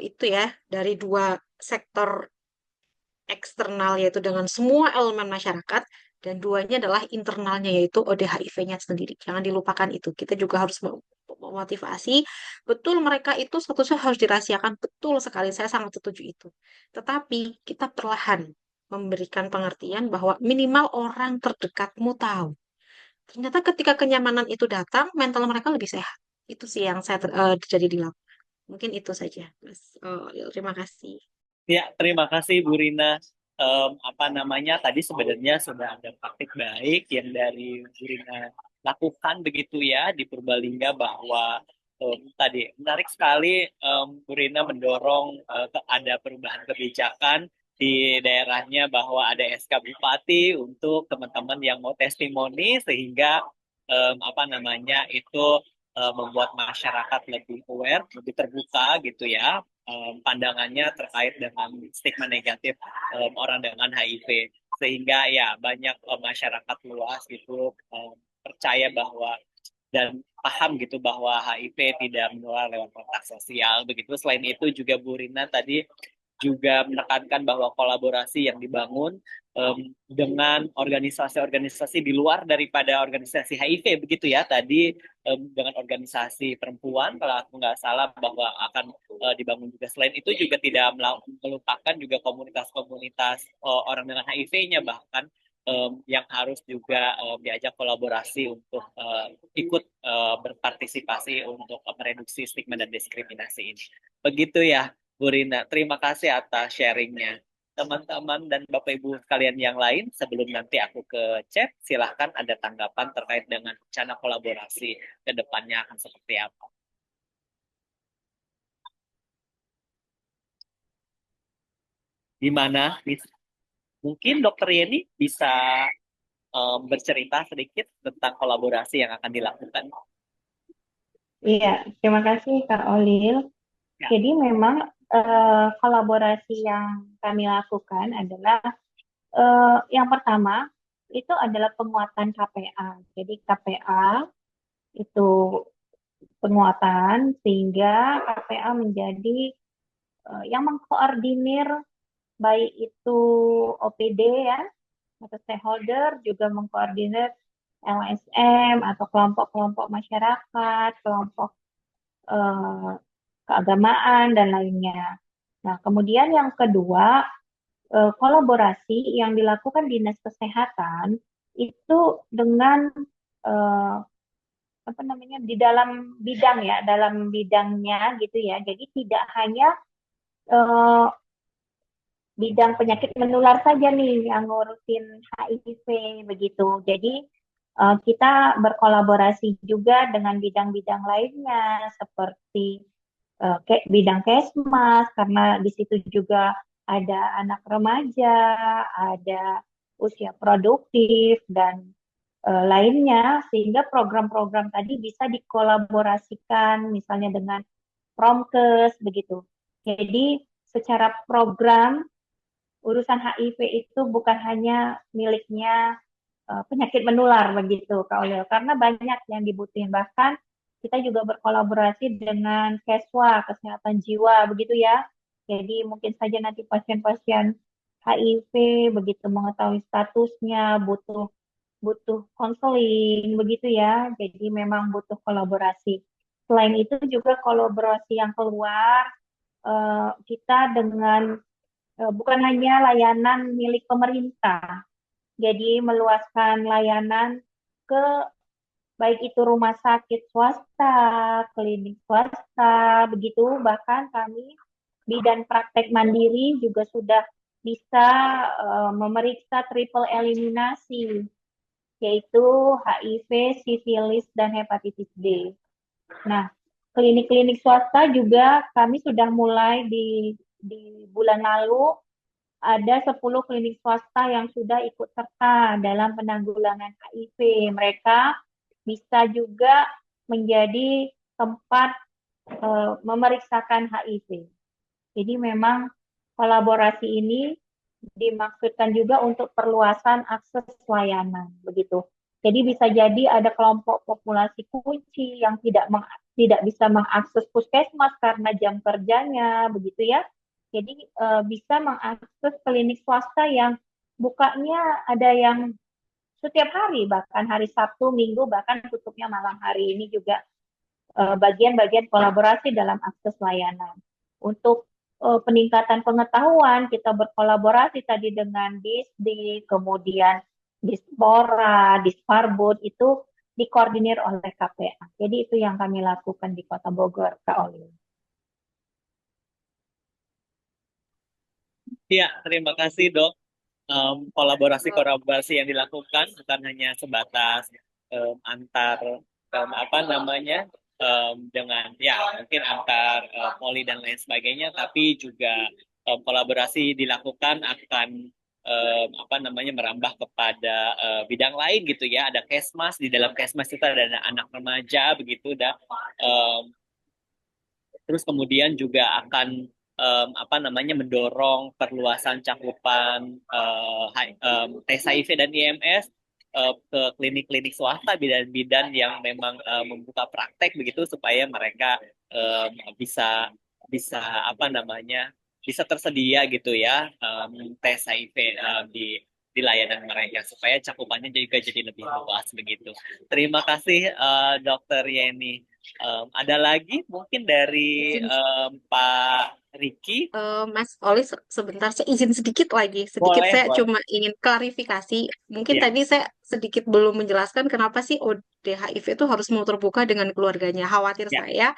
itu ya, dari dua sektor eksternal yaitu dengan semua elemen masyarakat, dan duanya adalah internalnya yaitu ODHIV-nya sendiri. Jangan dilupakan itu. Kita juga harus memotivasi. Betul, mereka itu statusnya harus dirahasiakan. Betul sekali, saya sangat setuju itu. Tetapi kita perlahan memberikan pengertian bahwa minimal orang terdekatmu tahu. Ternyata ketika kenyamanan itu datang, mental mereka lebih sehat. Itu sih yang saya terjadi di lapangan. Mungkin itu saja, Mas. Terima kasih. Ya, terima kasih Bu Rina. Apa namanya, tadi sebenarnya sudah ada praktik baik yang dari Bu Rina lakukan begitu ya di Purbalingga, bahwa tadi menarik sekali, Bu Rina mendorong ada perubahan kebijakan di daerahnya, bahwa ada SK Bupati untuk teman-teman yang mau testimoni, sehingga apa namanya itu membuat masyarakat lebih aware, lebih terbuka gitu ya, pandangannya terkait dengan stigma negatif orang dengan HIV, sehingga ya banyak masyarakat luas gitu percaya bahwa dan paham gitu bahwa HIV tidak menular lewat kontak sosial begitu. Selain itu juga Bu Rina tadi juga menekankan bahwa kolaborasi yang dibangun dengan organisasi-organisasi di luar daripada organisasi HIV begitu ya, tadi dengan organisasi perempuan kalau aku nggak salah, bahwa akan dibangun juga. Selain itu juga tidak melupakan juga komunitas-komunitas orang dengan HIV-nya, bahkan yang harus juga diajak kolaborasi untuk ikut berpartisipasi untuk mereduksi stigma dan diskriminasi ini. Begitu ya, Bu Rina. Terima kasih atas sharingnya. Teman-teman dan Bapak Ibu sekalian yang lain, sebelum nanti aku ke chat, silahkan ada tanggapan terkait dengan rencana kolaborasi ke depannya akan seperti apa. Gimana? Mungkin Dokter Yeni bisa bercerita sedikit tentang kolaborasi yang akan dilakukan. Iya, terima kasih Kak Olil. Ya. Jadi memang kolaborasi yang kami lakukan adalah yang pertama itu adalah penguatan KPA. Jadi KPA itu penguatan sehingga KPA menjadi yang mengkoordinir, baik itu OPD ya atau stakeholder, juga mengkoordinir LSM atau kelompok-kelompok masyarakat, kelompok keagamaan dan lainnya. Nah, kemudian yang kedua, kolaborasi yang dilakukan Dinas Kesehatan itu dengan apa namanya, di dalam bidang ya, dalam bidangnya gitu ya. Jadi tidak hanya bidang penyakit menular saja nih yang ngurusin HIV begitu. Jadi kita berkolaborasi juga dengan bidang-bidang lainnya seperti bidang Kesmas, karena di situ juga ada anak remaja, ada usia produktif, dan lainnya, sehingga program-program tadi bisa dikolaborasikan misalnya dengan Promkes begitu. Jadi secara program urusan HIV itu bukan hanya miliknya penyakit menular begitu Kak Olil, karena banyak yang dibutuhin. Bahkan kita juga berkolaborasi dengan Keswa, kesehatan jiwa begitu ya. Jadi mungkin saja nanti pasien-pasien HIV begitu mengetahui statusnya butuh butuh konseling begitu ya. Jadi memang butuh kolaborasi. Selain itu juga kolaborasi yang keluar kita dengan bukan hanya layanan milik pemerintah, jadi meluaskan layanan ke baik itu rumah sakit swasta, klinik swasta, begitu. Bahkan kami bidan praktek mandiri juga sudah bisa memeriksa triple eliminasi, yaitu HIV, sifilis, dan hepatitis B. Nah, klinik-klinik swasta juga kami sudah mulai di bulan lalu ada 10 klinik swasta yang sudah ikut serta dalam penanggulangan HIV. Mereka bisa juga menjadi tempat memeriksakan HIV. Jadi memang kolaborasi ini dimaksudkan juga untuk perluasan akses layanan, begitu. Jadi bisa jadi ada kelompok populasi kunci yang tidak bisa mengakses puskesmas karena jam kerjanya, begitu ya. Jadi bisa mengakses klinik swasta yang bukanya ada yang setiap hari, bahkan hari Sabtu, Minggu, bahkan tutupnya malam hari. Ini juga bagian-bagian kolaborasi dalam akses layanan. Untuk peningkatan pengetahuan, kita berkolaborasi tadi dengan Disdi, kemudian Dispora, Disparbud, itu dikoordinir oleh KPA. Jadi itu yang kami lakukan di Kota Bogor, Kak Oli. Ya, terima kasih dok. Kolaborasi-kolaborasi yang dilakukan bukan hanya sebatas antar apa namanya dengan ya mungkin antar poli dan lain sebagainya, tapi juga kolaborasi dilakukan akan apa namanya merambah kepada bidang lain gitu ya. Ada Kesmas, di dalam Kesmas itu ada anak remaja begitu, dan terus kemudian juga akan apa namanya mendorong perluasan cakupan tes HIV dan IMS ke klinik-klinik swasta, bidan-bidan yang memang membuka praktek begitu, supaya mereka bisa bisa apa namanya bisa tersedia gitu ya tes HIV di layanan mereka, supaya cakupannya juga jadi lebih luas begitu. Terima kasih Dokter Yeni. Ada lagi mungkin dari Izin, Pak Riki? Mas Oli, sebentar saya izin sedikit lagi. Sedikit Boleh, saya boleh. cuma ingin klarifikasi. Mungkin Ya, tadi saya sedikit belum menjelaskan kenapa sih ODHIV itu harus mau terbuka dengan keluarganya. Khawatir ya. saya,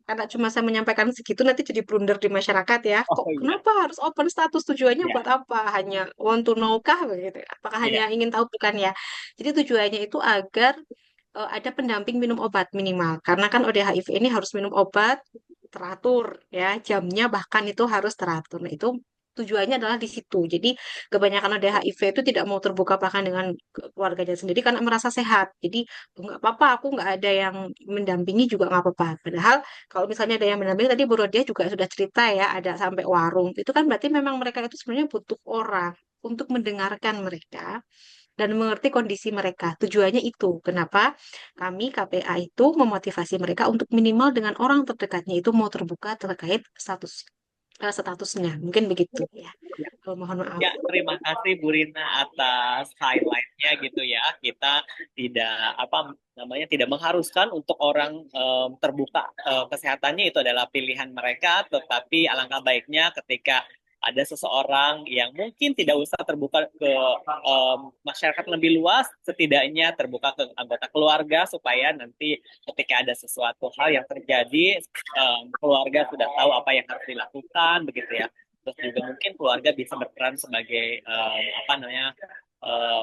karena cuma saya menyampaikan segitu nanti jadi blunder di masyarakat ya. Oh Kok iya, kenapa harus open status? Tujuannya ya, buat apa? Hanya want to know kah begitu? Apakah hanya ya, ingin tahu? Bukan ya. Jadi tujuannya itu agar ada pendamping minum obat minimal. Karena kan ODHIV ini harus minum obat teratur ya, jamnya bahkan itu harus teratur. Nah, itu tujuannya adalah di situ. Jadi kebanyakan ada HIV itu tidak mau terbuka bahkan dengan keluarganya sendiri karena merasa sehat. Jadi nggak apa-apa, aku nggak ada yang mendampingi juga nggak apa-apa. Padahal kalau misalnya ada yang mendampingi, tadi Bu Rodia juga sudah cerita ya, ada sampai warung. Itu kan berarti memang mereka itu sebenarnya butuh orang untuk mendengarkan mereka dan mengerti kondisi mereka. Tujuannya itu. Kenapa kami KPA itu memotivasi mereka untuk minimal dengan orang terdekatnya itu mau terbuka terkait statusnya. Mungkin begitu ya. ya. Mohon maaf. Ya, terima kasih Bu Rina atas highlight-nya gitu ya. Kita tidak apa namanya tidak mengharuskan untuk orang terbuka kesehatannya, itu adalah pilihan mereka, tetapi alangkah baiknya ketika ada seseorang yang mungkin tidak usah terbuka ke masyarakat lebih luas, setidaknya terbuka ke anggota keluarga, supaya nanti ketika ada sesuatu hal yang terjadi, keluarga sudah tahu apa yang harus dilakukan begitu ya. Terus juga mungkin keluarga bisa berperan sebagai apa namanya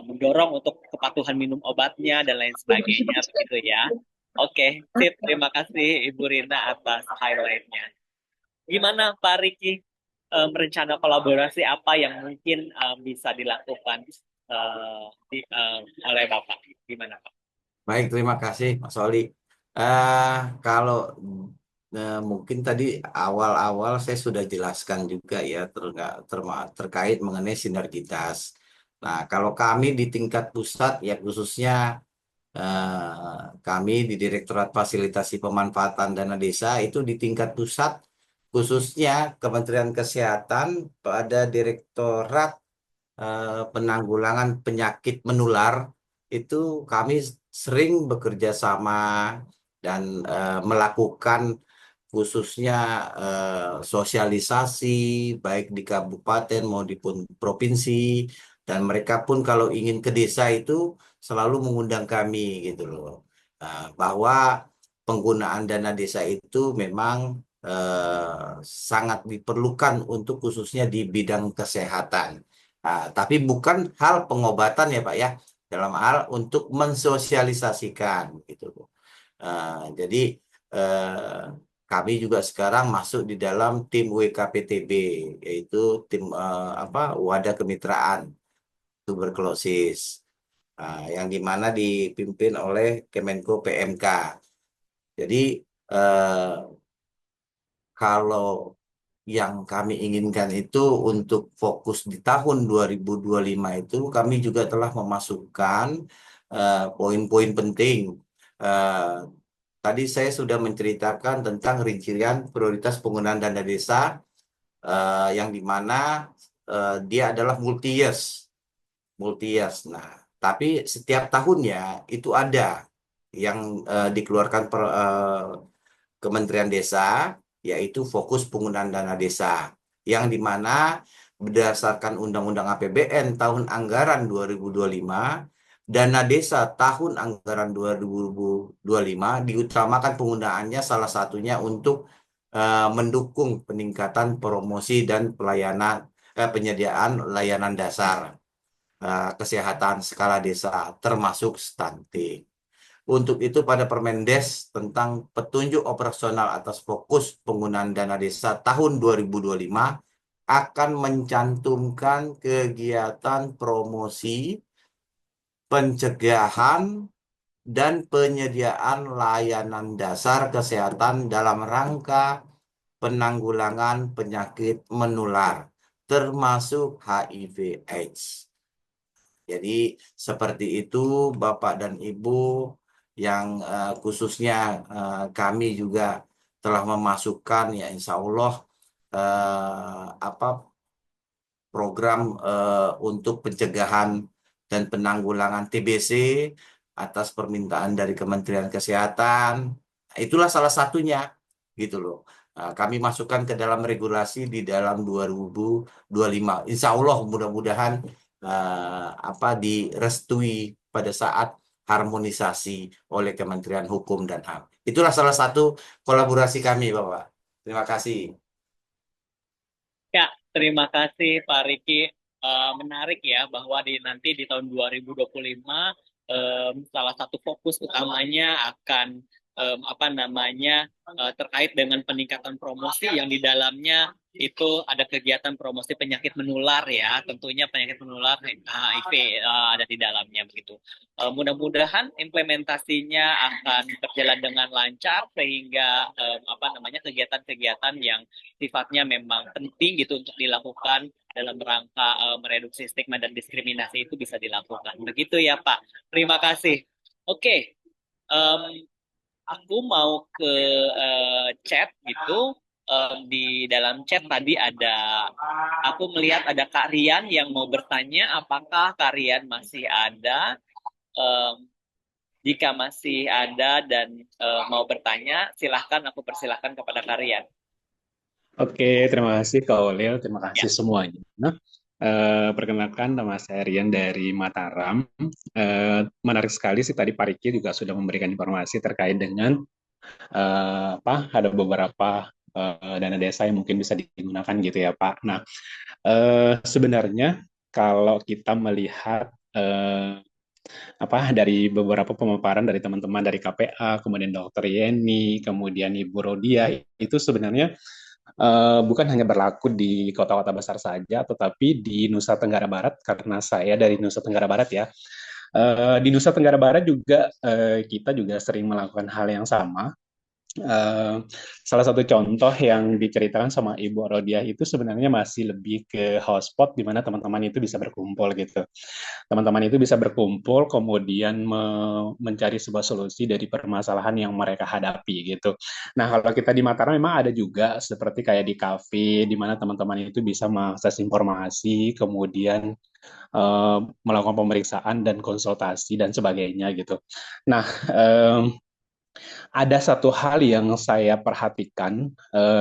mendorong untuk kepatuhan minum obatnya dan lain sebagainya begitu ya. Oke, sip. Terima kasih Ibu Rina atas highlight-nya. Gimana Pak Riki, rencana kolaborasi apa yang mungkin bisa dilakukan oleh Bapak. Gimana Pak? Baik, terima kasih Mas Oli. Eh kalau mungkin tadi awal-awal saya sudah jelaskan juga ya terkait mengenai sinergitas. Nah, kalau kami di tingkat pusat ya khususnya kami di Direktorat Fasilitasi Pemanfaatan Dana Desa itu di tingkat pusat khususnya Kementerian Kesehatan pada Direktorat Penanggulangan Penyakit Menular itu kami sering bekerja sama dan melakukan khususnya sosialisasi baik di kabupaten maupun provinsi dan mereka pun kalau ingin ke desa itu selalu mengundang kami gitu loh. Bahwa penggunaan dana desa itu memang sangat diperlukan untuk khususnya di bidang kesehatan. Tapi bukan hal pengobatan ya Pak ya, dalam hal untuk mensosialisasikan gitu loh. Jadi eh, kami juga sekarang masuk di dalam tim WKPTB, yaitu tim Wadah Kemitraan Tuberkulosis, yang dimana dipimpin oleh Kemenko PMK. Jadi eh, kalau yang kami inginkan itu untuk fokus di tahun 2025 itu kami juga telah memasukkan poin-poin penting. Eh, Tadi saya sudah menceritakan tentang rincian prioritas penggunaan dana desa yang dimana dia adalah multi years. Nah, tapi setiap tahunnya itu ada yang dikeluarkan Kementerian Desa, yaitu fokus penggunaan dana desa, yang dimana berdasarkan Undang-Undang APBN tahun anggaran 2025, dana desa tahun anggaran 2025 diutamakan penggunaannya salah satunya untuk mendukung peningkatan promosi dan penyediaan layanan dasar kesehatan skala desa termasuk stunting. Untuk itu pada Permendes tentang petunjuk operasional atas fokus penggunaan dana desa tahun 2025 akan mencantumkan kegiatan promosi, pencegahan, dan penyediaan layanan dasar kesehatan dalam rangka penanggulangan penyakit menular, termasuk HIV/AIDS. Jadi seperti itu Bapak dan Ibu yang khususnya kami juga telah memasukkan ya insya Allah apa program untuk pencegahan dan penanggulangan TBC atas permintaan dari Kementerian Kesehatan. Itulah salah satunya gitu loh. Kami masukkan ke dalam regulasi di dalam 2025. Insya Allah mudah-mudahan direstui pada saat harmonisasi oleh Kementerian Hukum dan HAM. Itulah salah satu kolaborasi kami, Bapak. Terima kasih. Ya, terima kasih Pak Riki. Menarik ya bahwa nanti di tahun 2025 salah satu fokus utamanya akan terkait dengan peningkatan promosi yang di dalamnya itu ada kegiatan promosi penyakit menular ya, tentunya penyakit menular HIV ada di dalamnya begitu. Mudah-mudahan implementasinya akan berjalan dengan lancar sehingga kegiatan-kegiatan yang sifatnya memang penting gitu untuk dilakukan dalam rangka mereduksi stigma dan diskriminasi itu bisa dilakukan. Begitu ya Pak. Terima kasih. Oke, aku mau ke chat gitu. Di dalam chat tadi aku melihat ada Kak Rian yang mau bertanya, apakah Kak Rian masih ada? Jika masih ada dan mau bertanya, silahkan aku persilahkan kepada Kak Rian. Oke, terima kasih Kak Olil, terima Ya. kasih semuanya. Perkenalkan, nama saya Rian dari Mataram. Menarik sekali sih tadi Pak Riki juga sudah memberikan informasi terkait dengan ada beberapa dana desa yang mungkin bisa digunakan gitu ya Pak. Nah, sebenarnya kalau kita melihat dari beberapa pemaparan dari teman-teman dari KPA, kemudian Dokter Yeni, kemudian Ibu Rodia, itu sebenarnya bukan hanya berlaku di kota-kota besar saja, tetapi di Nusa Tenggara Barat, karena saya dari Nusa Tenggara Barat ya. Di Nusa Tenggara Barat juga kita juga sering melakukan hal yang sama. Eh, Salah satu contoh yang diceritakan sama Ibu Rodiah itu sebenarnya masih lebih ke hotspot di mana teman-teman itu bisa berkumpul gitu. Teman-teman itu bisa berkumpul kemudian mencari sebuah solusi dari permasalahan yang mereka hadapi gitu. Nah, kalau kita di Mataram memang ada juga seperti kayak di kafe di mana teman-teman itu bisa mengakses informasi, kemudian melakukan pemeriksaan dan konsultasi dan sebagainya gitu. Nah, ada satu hal yang saya perhatikan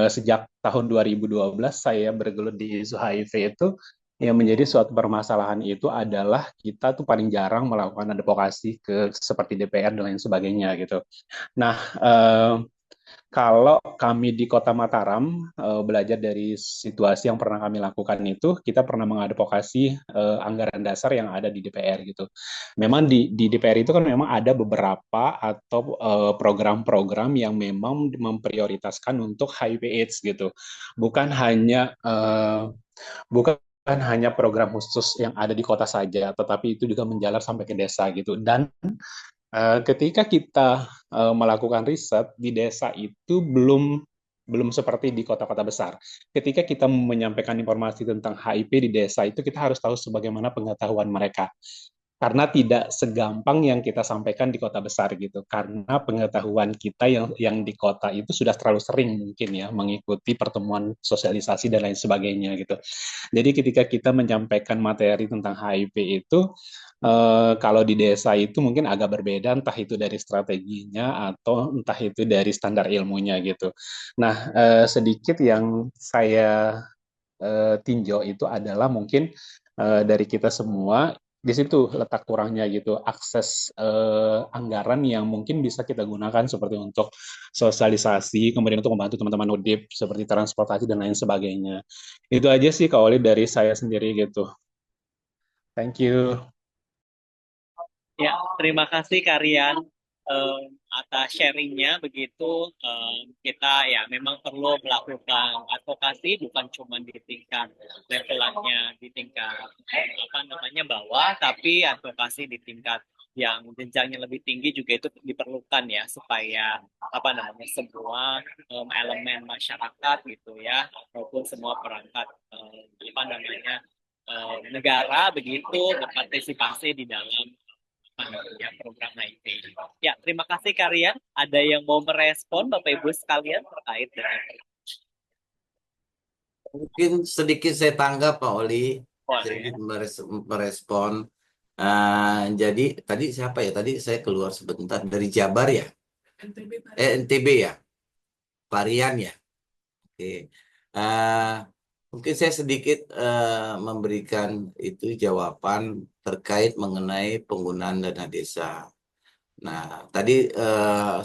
sejak tahun 2012 saya bergelut di isu HIV itu yang menjadi suatu permasalahan itu adalah kita tuh paling jarang melakukan advokasi ke seperti DPR dan lain sebagainya gitu. Nah, kalau kami di Kota Mataram belajar dari situasi yang pernah kami lakukan itu, kita pernah mengadvokasi anggaran dasar yang ada di DPR gitu. Memang di DPR itu kan memang ada beberapa atau program-program yang memang memprioritaskan untuk HIV/AIDS gitu. Bukan hanya bukan hanya program khusus yang ada di kota saja, tetapi itu juga menjalar sampai ke desa gitu. Dan ketika kita melakukan riset di desa itu belum seperti di kota-kota besar. Ketika kita menyampaikan informasi tentang HIV di desa itu kita harus tahu sebagaimana pengetahuan mereka. Karena tidak segampang yang kita sampaikan di kota besar gitu. Karena pengetahuan kita yang di kota itu sudah terlalu sering mungkin ya mengikuti pertemuan sosialisasi dan lain sebagainya gitu. Jadi ketika kita menyampaikan materi tentang HIV itu kalau di desa itu mungkin agak berbeda, entah itu dari strateginya atau entah itu dari standar ilmunya gitu. Nah, sedikit yang saya tinjau itu adalah mungkin dari kita semua di situ letak kurangnya gitu akses anggaran yang mungkin bisa kita gunakan seperti untuk sosialisasi kemudian untuk membantu teman-teman udip seperti transportasi dan lain sebagainya. Itu aja sih Kak Oli dari saya sendiri gitu. Thank you. Ya, terima kasih Karian atas sharingnya begitu. Kita ya memang perlu melakukan advokasi bukan cuma di tingkat levelannya di tingkat apa namanya bawah, tapi advokasi di tingkat yang jenjangnya lebih tinggi juga itu diperlukan ya supaya apa namanya semua elemen masyarakat gitu ya ataupun semua perangkat apa namanya negara begitu berpartisipasi di dalam ya, program HIV. Ya, terima kasih Karian. Ada yang mau merespon Bapak Ibu sekalian terkait dengan Mungkin sedikit saya tanggap Pak Oli, boleh. sedikit merespon. Jadi tadi siapa ya? Tadi saya keluar sebentar dari Jabar ya, NTB ya, Parian ya. Oke. Ah, Mungkin saya sedikit memberikan itu jawaban terkait mengenai penggunaan dana desa. Nah, tadi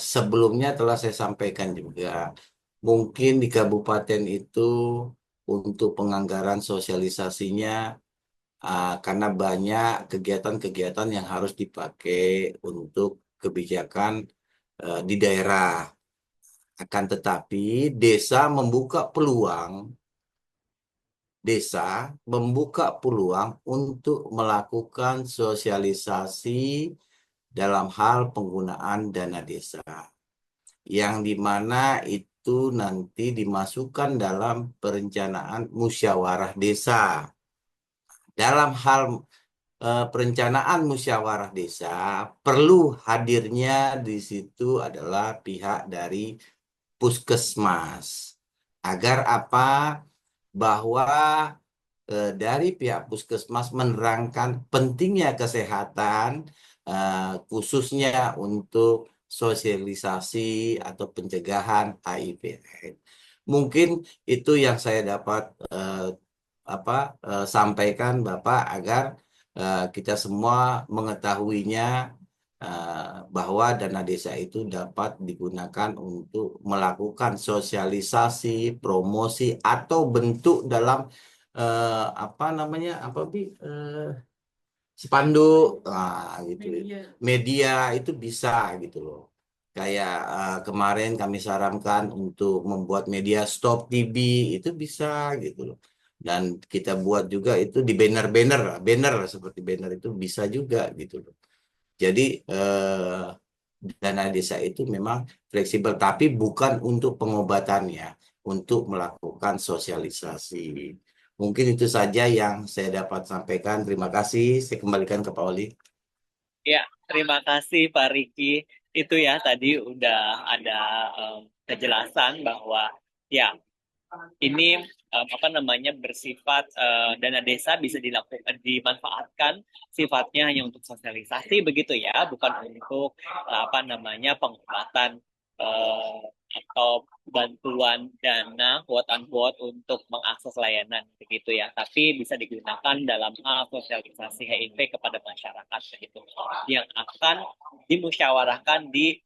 sebelumnya telah saya sampaikan juga, mungkin di kabupaten itu untuk penganggaran sosialisasinya, karena banyak kegiatan-kegiatan yang harus dipakai untuk kebijakan di daerah. Akan tetapi desa membuka peluang untuk melakukan sosialisasi dalam hal penggunaan dana desa, yang dimana itu nanti dimasukkan dalam perencanaan musyawarah desa. Dalam hal perencanaan musyawarah desa, perlu hadirnya di situ adalah pihak dari puskesmas. Agar apa? Bahwa dari pihak puskesmas menerangkan pentingnya kesehatan, khususnya untuk sosialisasi atau pencegahan HIV/AIDS. Mungkin itu yang saya dapat sampaikan Bapak agar kita semua mengetahuinya, bahwa dana desa itu dapat digunakan untuk melakukan sosialisasi, promosi atau bentuk dalam apa namanya apa bi spanduk, gitu, media itu bisa gitu loh. Kayak kemarin kami sarankan untuk membuat media Stop TB, itu bisa gitu loh. Dan kita buat juga itu di banner seperti banner itu bisa juga gitu loh. Jadi dana desa itu memang fleksibel, tapi bukan untuk pengobatannya, untuk melakukan sosialisasi. Mungkin itu saja yang saya dapat sampaikan. Terima kasih. Saya kembalikan ke Pak Oli. Ya, terima kasih Pak Riki. Itu ya tadi udah ada kejelasan bahwa ya ini apa namanya bersifat dana desa bisa dimanfaatkan sifatnya hanya untuk sosialisasi begitu ya, bukan untuk apa namanya pengobatan atau bantuan dana quote unquote untuk mengakses layanan begitu ya, tapi bisa digunakan dalam hal sosialisasi HIV kepada masyarakat begitu yang akan dimusyawarahkan di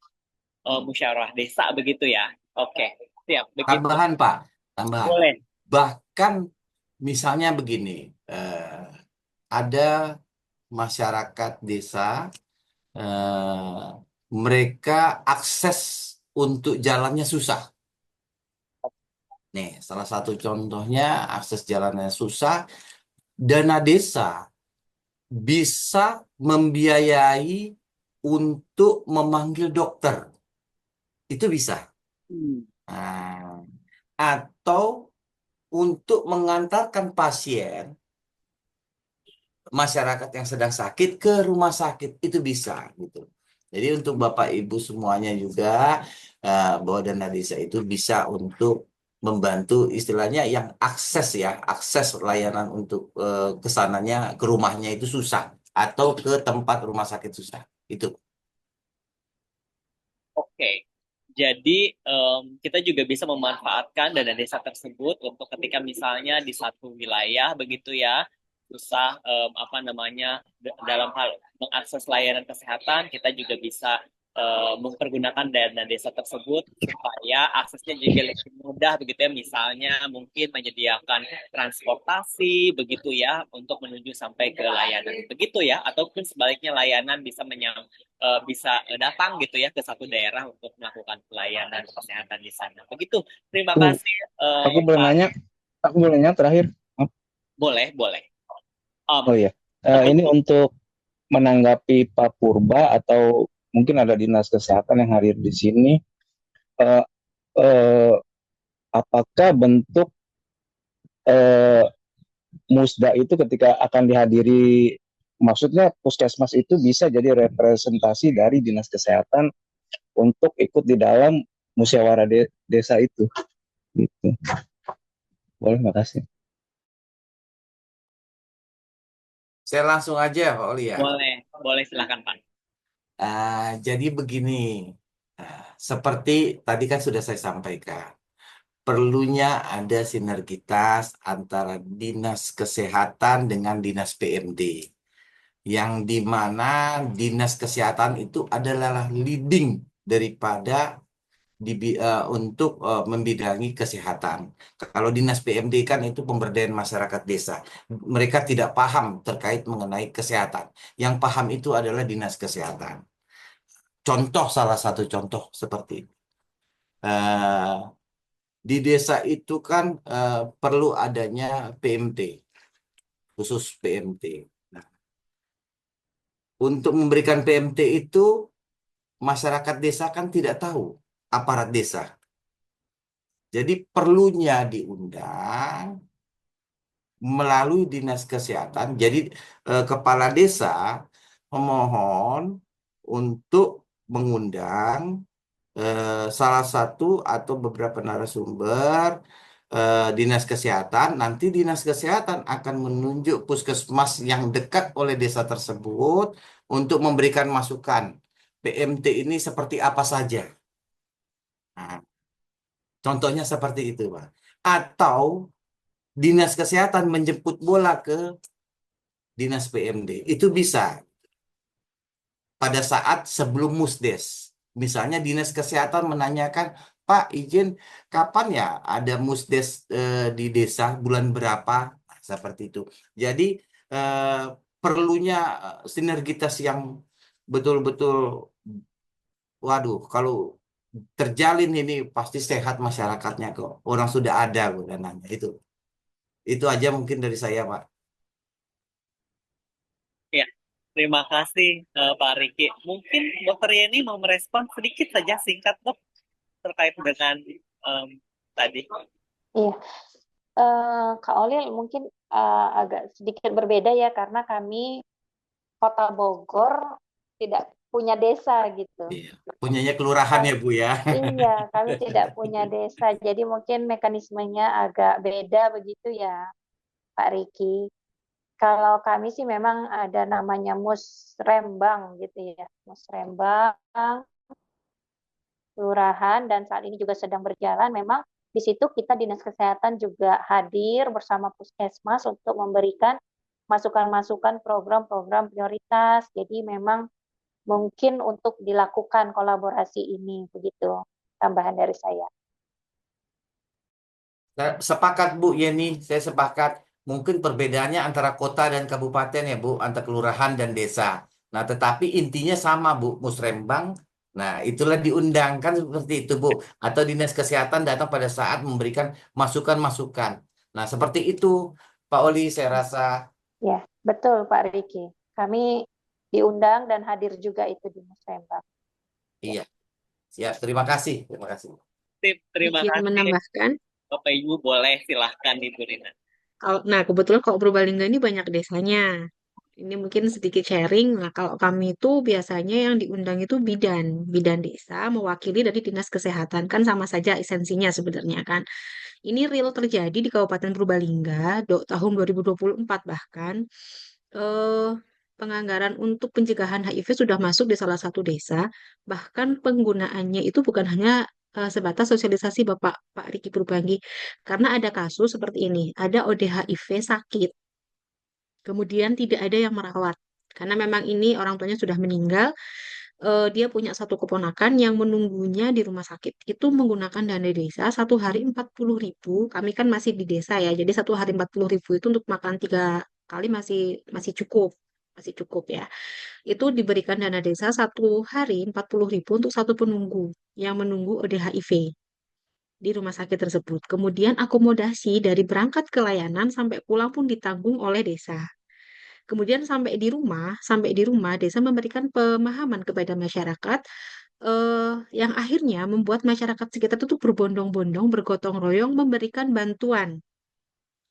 musyawarah desa begitu ya. Oke, siap begitu. Tambahan Pak, tambahan. Boleh. Bahkan misalnya begini, ada masyarakat desa, mereka akses untuk jalannya susah. Nih, salah satu contohnya akses jalannya susah, dana desa bisa membiayai untuk memanggil dokter. Itu bisa. Nah, atau untuk mengantarkan pasien masyarakat yang sedang sakit ke rumah sakit, itu bisa gitu. Jadi untuk Bapak Ibu semuanya juga bahwa dana desa itu bisa untuk membantu istilahnya yang akses layanan untuk kesananya ke rumahnya itu susah atau ke tempat rumah sakit susah. Itu. Oke. Jadi kita juga bisa memanfaatkan dana desa tersebut untuk ketika misalnya di satu wilayah begitu ya susah apa namanya dalam hal mengakses layanan kesehatan, kita juga bisa mempergunakan dana desa tersebut supaya aksesnya juga lebih mudah begitu ya. Misalnya mungkin menyediakan transportasi begitu ya untuk menuju sampai ke layanan begitu ya, ataupun sebaliknya layanan bisa datang gitu ya ke satu daerah untuk melakukan pelayanan kesehatan di sana. Begitu. Terima kasih. Aku boleh Pak. nanya, terakhir. Boleh, boleh. Oh iya, ini untuk menanggapi Pak Purba atau mungkin ada dinas kesehatan yang hadir di sini, eh, eh, apakah bentuk musda itu ketika akan dihadiri, maksudnya puskesmas itu bisa jadi representasi dari dinas kesehatan untuk ikut di dalam musyawarah desa itu, gitu. Boleh, makasih. Saya langsung aja Pak Oli ya. Boleh, boleh silakan Pak. Jadi begini, seperti tadi kan sudah saya sampaikan, perlunya ada sinergitas antara dinas kesehatan dengan dinas PMD, yang dimana dinas kesehatan itu adalah leading daripada untuk membidangi kesehatan. Kalau dinas PMD kan itu pemberdayaan masyarakat desa, mereka tidak paham terkait mengenai kesehatan, yang paham itu adalah dinas kesehatan. Salah satu contoh seperti itu. Di desa itu kan perlu adanya PMT, khusus PMT. Nah, untuk memberikan PMT itu, masyarakat desa kan tidak tahu aparat desa. Jadi perlunya diundang melalui dinas kesehatan. Jadi kepala desa memohon untuk mengundang salah satu atau beberapa narasumber dinas kesehatan. Nanti dinas kesehatan akan menunjuk puskesmas yang dekat oleh desa tersebut untuk memberikan masukan. PMT ini seperti apa saja. Nah, contohnya seperti itu, Pak. Atau dinas kesehatan menjemput bola ke dinas PMD. Itu bisa pada saat sebelum musdes. Misalnya dinas kesehatan menanyakan, Pak, izin kapan ya ada musdes di desa, bulan berapa? Nah, seperti itu. Jadi perlunya sinergitas yang betul-betul waduh, kalau terjalin ini pasti sehat masyarakatnya kok. Orang sudah ada kok dananya itu. Itu aja mungkin dari saya, Pak. Ya, terima kasih Pak Riki. Mungkin Dokter Yeni mau merespon sedikit saja singkat Dok terkait dengan em, tadi. Iya, Kak Olil mungkin agak sedikit berbeda ya karena kami Kota Bogor tidak punya desa gitu. Iya. Punyanya kelurahan ya, Bu ya. Iya, kami tidak punya desa, jadi mungkin mekanismenya agak beda begitu ya, Pak Riki. Kalau kami sih memang ada namanya musrembang gitu ya, musrembang, kelurahan, dan saat ini juga sedang berjalan. Memang di situ kita Dinas Kesehatan juga hadir bersama Puskesmas untuk memberikan masukan-masukan program-program prioritas. Jadi memang mungkin untuk dilakukan kolaborasi ini, begitu tambahan dari saya. Sepakat Bu Yeni, saya sepakat. Mungkin perbedaannya antara kota dan kabupaten ya Bu, antara kelurahan dan desa. Nah, tetapi intinya sama Bu, musrembang. Nah, itulah diundangkan seperti itu Bu. Atau Dinas Kesehatan datang pada saat memberikan masukan-masukan. Nah, seperti itu Pak Oli, saya rasa. Ya, betul Pak Riki. Kami diundang dan hadir juga itu di musrembang. Iya, siap. Terima kasih. Terima kasih. Terima Izin kasih menambahkan, Bapak Ibu, boleh silahkan Ibu Rina. nah kebetulan kalau Purbalingga ini banyak desanya. Ini mungkin sedikit sharing. Nah, kalau kami itu biasanya yang diundang itu bidan desa mewakili dari Dinas Kesehatan. Kan sama saja esensinya sebenarnya kan. Ini real terjadi di Kabupaten Purbalingga tahun 2024 bahkan. Eh, Penganggaran untuk pencegahan HIV sudah masuk di salah satu desa. Bahkan penggunaannya itu bukan hanya sebatas sosialisasi Pak Riki Purbangi. Karena ada kasus seperti ini. Ada ODHIV sakit. Kemudian tidak ada yang merawat. Karena memang ini orang tuanya sudah meninggal, dia punya satu keponakan yang menunggunya di rumah sakit. Itu menggunakan dana desa, satu hari 40.000. Kami kan masih di desa ya, jadi satu hari 40.000 itu untuk makan 3 kali masih masih cukup. Masih cukup ya. Itu diberikan dana desa satu hari 40.000 untuk satu penunggu yang menunggu ODHIV di rumah sakit tersebut. Kemudian akomodasi dari berangkat ke layanan sampai pulang pun ditanggung oleh desa. Kemudian sampai di rumah desa memberikan pemahaman kepada masyarakat yang akhirnya membuat masyarakat sekitar itu berbondong-bondong, bergotong royong memberikan bantuan.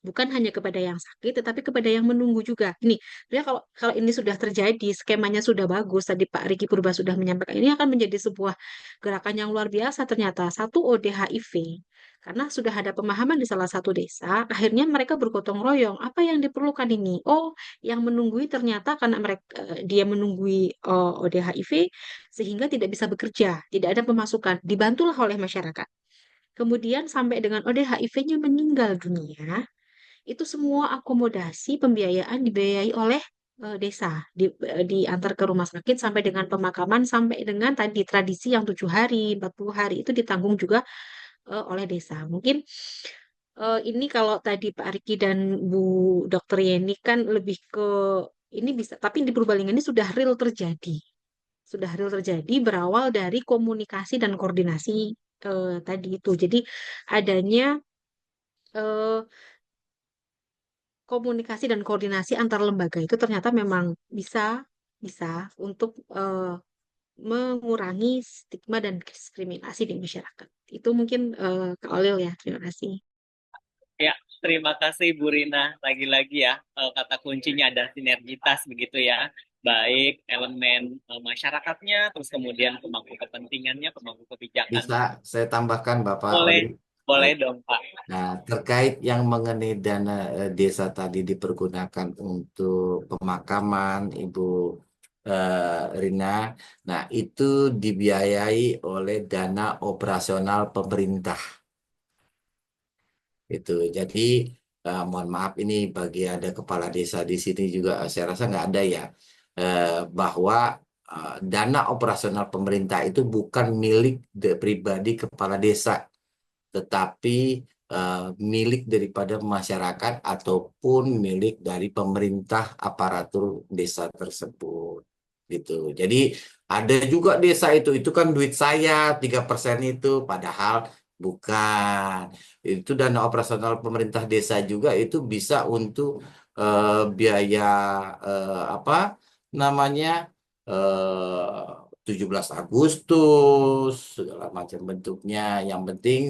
Bukan hanya kepada yang sakit, tetapi kepada yang menunggu juga. Ini, sebenarnya kalau kalau ini sudah terjadi, skemanya sudah bagus. Tadi Pak Riki Purba sudah menyampaikan, ini akan menjadi sebuah gerakan yang luar biasa ternyata. Satu ODHIV, karena sudah ada pemahaman di salah satu desa, akhirnya mereka bergotong royong. Apa yang diperlukan ini? Oh, yang menunggui ternyata karena dia menunggui ODHIV, sehingga tidak bisa bekerja, tidak ada pemasukan. Dibantulah oleh masyarakat. Kemudian sampai dengan ODHIV-nya meninggal dunia, itu semua akomodasi pembiayaan dibiayai oleh desa, diantar ke rumah sakit sampai dengan pemakaman, sampai dengan tadi tradisi yang 7 hari 40 hari itu ditanggung juga oleh desa. Mungkin ini kalau tadi Pak Riki dan Bu Dokter Yeni kan lebih ke ini bisa, tapi di Purbalingga ini sudah real terjadi berawal dari komunikasi dan koordinasi tadi itu. Jadi adanya eh, komunikasi dan koordinasi antar lembaga itu ternyata memang bisa bisa untuk mengurangi stigma dan diskriminasi di masyarakat. Itu mungkin Kak Olil ya. Terima kasih. Ya, terima kasih Bu Rina. Lagi-lagi ya, kata kuncinya ada sinergitas begitu ya. Baik elemen masyarakatnya, terus kemudian pemangku kepentingannya, pemangku kebijakan. Bisa saya tambahkan Bapak Boleh, Oli? boleh Baik. dong Pak. Nah, terkait yang mengenai dana desa tadi dipergunakan untuk pemakaman Ibu Rina, nah itu dibiayai oleh dana operasional pemerintah. Itu. Jadi mohon maaf ini bagi ada kepala desa di sini juga saya rasa nggak ada ya bahwa dana operasional pemerintah itu bukan milik pribadi kepala desa, tetapi milik daripada masyarakat ataupun milik dari pemerintah aparatur desa tersebut. gitu. Jadi ada juga desa itu kan duit saya 3% itu, padahal bukan. Itu dana operasional pemerintah desa juga itu bisa untuk biaya apa namanya 17 Agustus segala macam bentuknya. Yang penting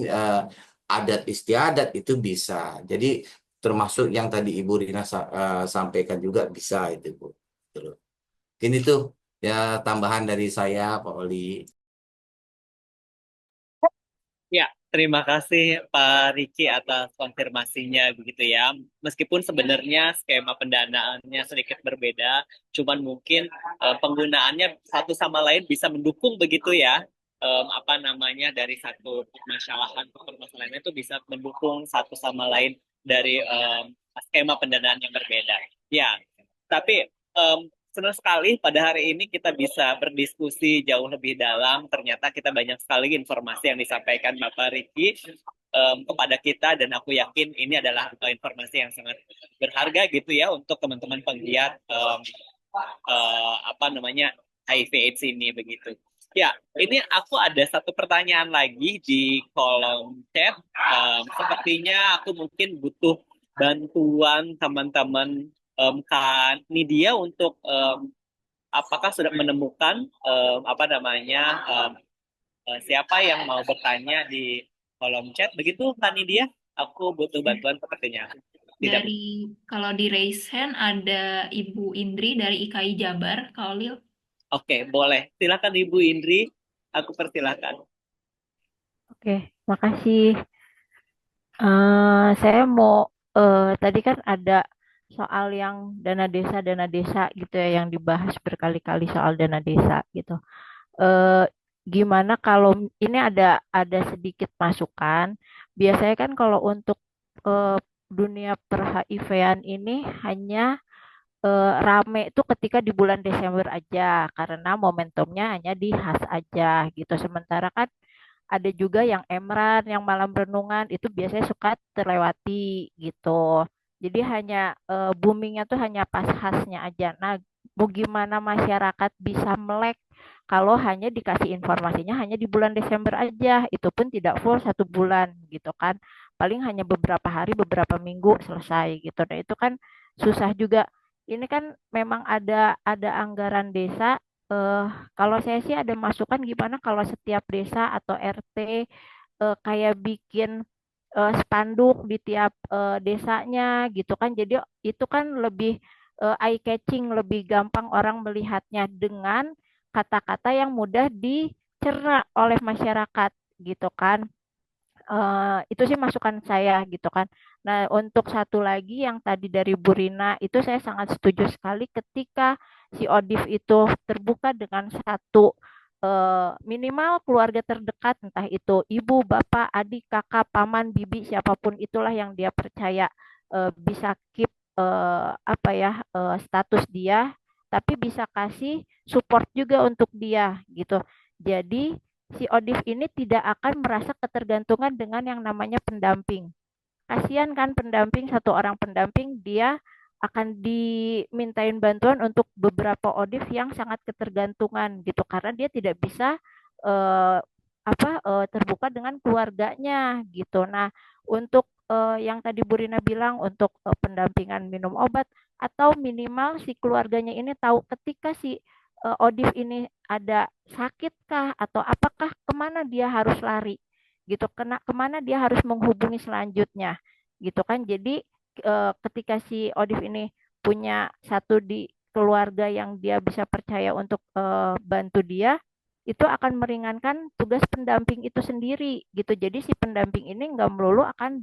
adat istiadat itu bisa. Jadi termasuk yang tadi Ibu Rina sampaikan juga bisa itu Bu. Gitu loh. Ini tuh ya tambahan dari saya, Pak Oli. Ya, terima kasih Pak Riki atas konfirmasinya begitu ya. Meskipun sebenarnya skema pendanaannya sedikit berbeda, cuman mungkin penggunaannya satu sama lain bisa mendukung begitu ya. Apa namanya dari satu permasalahan itu bisa mendukung satu sama lain dari skema pendanaan yang berbeda. Ya, tapi senang sekali pada hari ini kita bisa berdiskusi jauh lebih dalam. Ternyata kita banyak sekali informasi yang disampaikan Bapak Riki kepada kita, dan aku yakin ini adalah informasi yang sangat berharga gitu ya untuk teman-teman penggiat apa namanya HIV/AIDS ini begitu. Ya, ini aku ada satu pertanyaan lagi di kolom chat. Sepertinya aku mungkin butuh bantuan teman-teman Kak Nidia untuk apakah sudah menemukan apa namanya siapa yang mau bertanya di kolom chat begitu Kak Nidia? Aku butuh bantuan sepertinya. Tidak. Kalau di raise hand ada Ibu Indri dari IKI Jabar, Kak Olil. Oke, boleh. Silakan Ibu Indri, aku persilakan. Oke, makasih. Saya mau tadi kan ada soal yang dana desa gitu ya yang dibahas berkali-kali soal dana desa gitu. Eh, Gimana kalau ini ada sedikit masukan? Biasanya kan kalau untuk eh, dunia per HIV-an ini hanya rame itu ketika di bulan Desember aja karena momentumnya hanya di HAS aja gitu. Sementara kan ada juga yang emran, yang malam renungan itu biasanya suka terlewati gitu. Jadi hanya boomingnya tuh hanya pas khasnya aja. Nah, mau gimana masyarakat bisa melek kalau hanya dikasih informasinya hanya di bulan Desember aja, itu pun tidak full 1 bulan gitu kan. Paling hanya beberapa hari, beberapa minggu selesai gitu. Nah, itu kan susah juga. Ini kan memang ada anggaran desa eh, kalau saya sih ada masukan gimana kalau setiap desa atau RT kayak bikin spanduk di tiap desanya gitu kan. Jadi itu kan lebih eye catching, lebih gampang orang melihatnya dengan kata-kata yang mudah dicerna oleh masyarakat gitu kan. Itu sih masukan saya gitu kan. Nah, untuk satu lagi yang tadi dari Bu Rina itu saya sangat setuju sekali ketika si ODIF itu terbuka dengan satu minimal keluarga terdekat, entah itu ibu, bapak, adik, kakak, paman, bibi, siapapun itulah yang dia percaya bisa keep apa ya status dia, tapi bisa kasih support juga untuk dia gitu. Jadi si ODIF ini tidak akan merasa ketergantungan dengan yang namanya pendamping. Kasihan kan pendamping, satu orang pendamping dia akan dimintain bantuan untuk beberapa ODIF yang sangat ketergantungan gitu karena dia tidak bisa eh, terbuka dengan keluarganya gitu. Nah, untuk yang tadi Bu Rina bilang untuk pendampingan minum obat atau minimal si keluarganya ini tahu ketika si ODIF ini ada sakitkah atau apakah kemana dia harus lari gitu kemana dia harus menghubungi selanjutnya gitu kan jadi ketika si ODIF ini punya satu di keluarga yang dia bisa percaya untuk bantu dia itu akan meringankan tugas pendamping itu sendiri gitu jadi si pendamping ini nggak melulu akan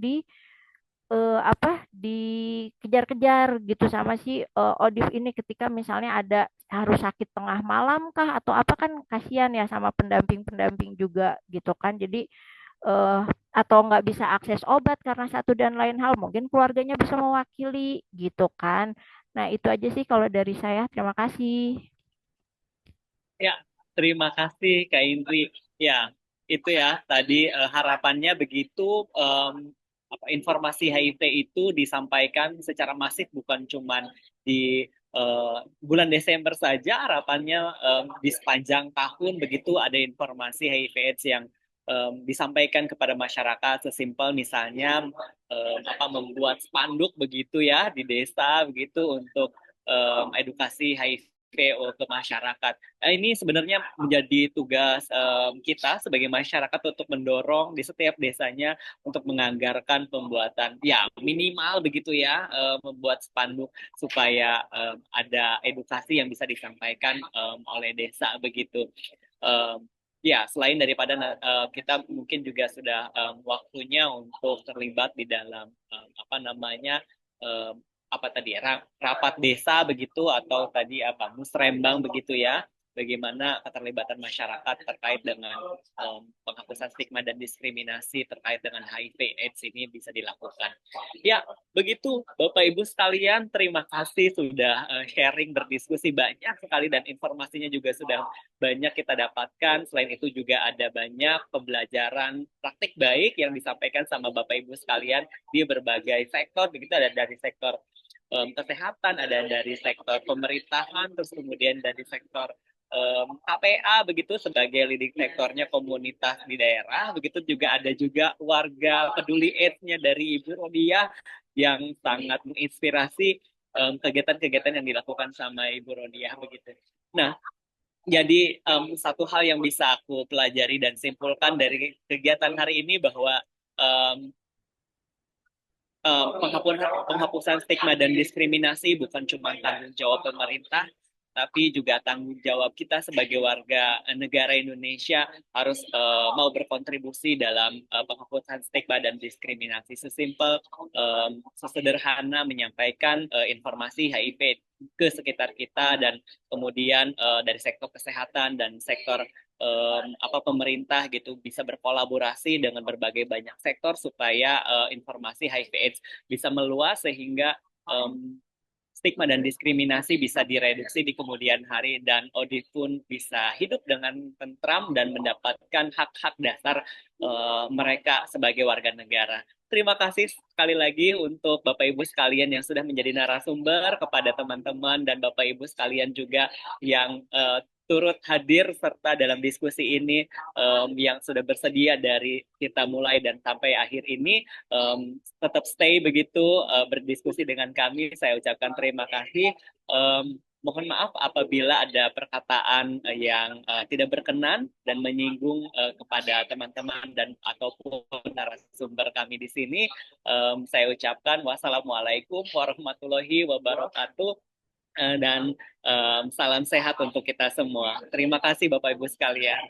dikejar-kejar gitu sama si ODIF ini ketika misalnya ada harus sakit tengah malam kah atau apa kan kasihan ya sama pendamping-pendamping juga gitu kan jadi eh, atau nggak bisa akses obat karena satu dan lain hal mungkin keluarganya bisa mewakili gitu kan nah itu aja sih kalau dari saya terima kasih. Ya, terima kasih Kak Indri. Ya, itu ya tadi harapannya begitu informasi HIV itu disampaikan secara masif bukan cuma di bulan Desember saja harapannya di sepanjang tahun begitu ada informasi HIV/AIDS yang disampaikan kepada masyarakat, sesimpel misalnya membuat spanduk begitu ya di desa begitu untuk edukasi HIV ke masyarakat. Nah, ini sebenarnya menjadi tugas kita sebagai masyarakat untuk mendorong di setiap desanya untuk menganggarkan pembuatan ya minimal begitu ya, membuat spanduk supaya ada edukasi yang bisa disampaikan oleh desa begitu. Ya, selain daripada kita mungkin juga sudah waktunya untuk terlibat di dalam um, apa tadi rapat desa begitu atau tadi musrembang begitu ya, bagaimana keterlibatan masyarakat terkait dengan penghapusan stigma dan diskriminasi terkait dengan HIV/AIDS ini bisa dilakukan. Ya, begitu Bapak Ibu sekalian, terima kasih sudah sharing berdiskusi banyak sekali dan informasinya juga sudah banyak kita dapatkan. Selain itu juga ada banyak pembelajaran praktik baik yang disampaikan sama Bapak Ibu sekalian di berbagai sektor, begitu ada dari sektor kesehatan, ada dari sektor pemerintahan, terus kemudian dari sektor KPA begitu sebagai leading sektornya komunitas di daerah, begitu juga ada juga warga peduli AIDS-nya dari Ibu Rodia yang sangat menginspirasi kegiatan-kegiatan yang dilakukan sama Ibu Rodia begitu. Nah, jadi satu hal yang bisa aku pelajari dan simpulkan dari kegiatan hari ini bahwa um, penghapusan stigma dan diskriminasi bukan cuma tanggung jawab pemerintah, tapi juga tanggung jawab kita sebagai warga negara Indonesia harus mau berkontribusi dalam penghapusan stigma dan diskriminasi. Sesimpel, sesederhana menyampaikan informasi HIV ke sekitar kita dan kemudian dari sektor kesehatan dan sektor pemerintah gitu bisa berkolaborasi dengan berbagai banyak sektor supaya informasi HIV/AIDS bisa meluas sehingga stigma dan diskriminasi bisa direduksi di kemudian hari dan ODIF pun bisa hidup dengan tentram dan mendapatkan hak-hak dasar mereka sebagai warga negara. Terima kasih sekali lagi untuk Bapak Ibu sekalian yang sudah menjadi narasumber, kepada teman-teman dan Bapak Ibu sekalian juga yang turut hadir serta dalam diskusi ini, yang sudah bersedia dari kita mulai dan sampai akhir ini, tetap stay begitu berdiskusi dengan kami. Saya ucapkan terima kasih. Mohon maaf apabila ada perkataan yang tidak berkenan dan menyinggung kepada teman-teman dan ataupun narasumber kami di sini. Saya ucapkan wassalamualaikum warahmatullahi wabarakatuh dan salam sehat untuk kita semua. Terima kasih Bapak Ibu sekalian.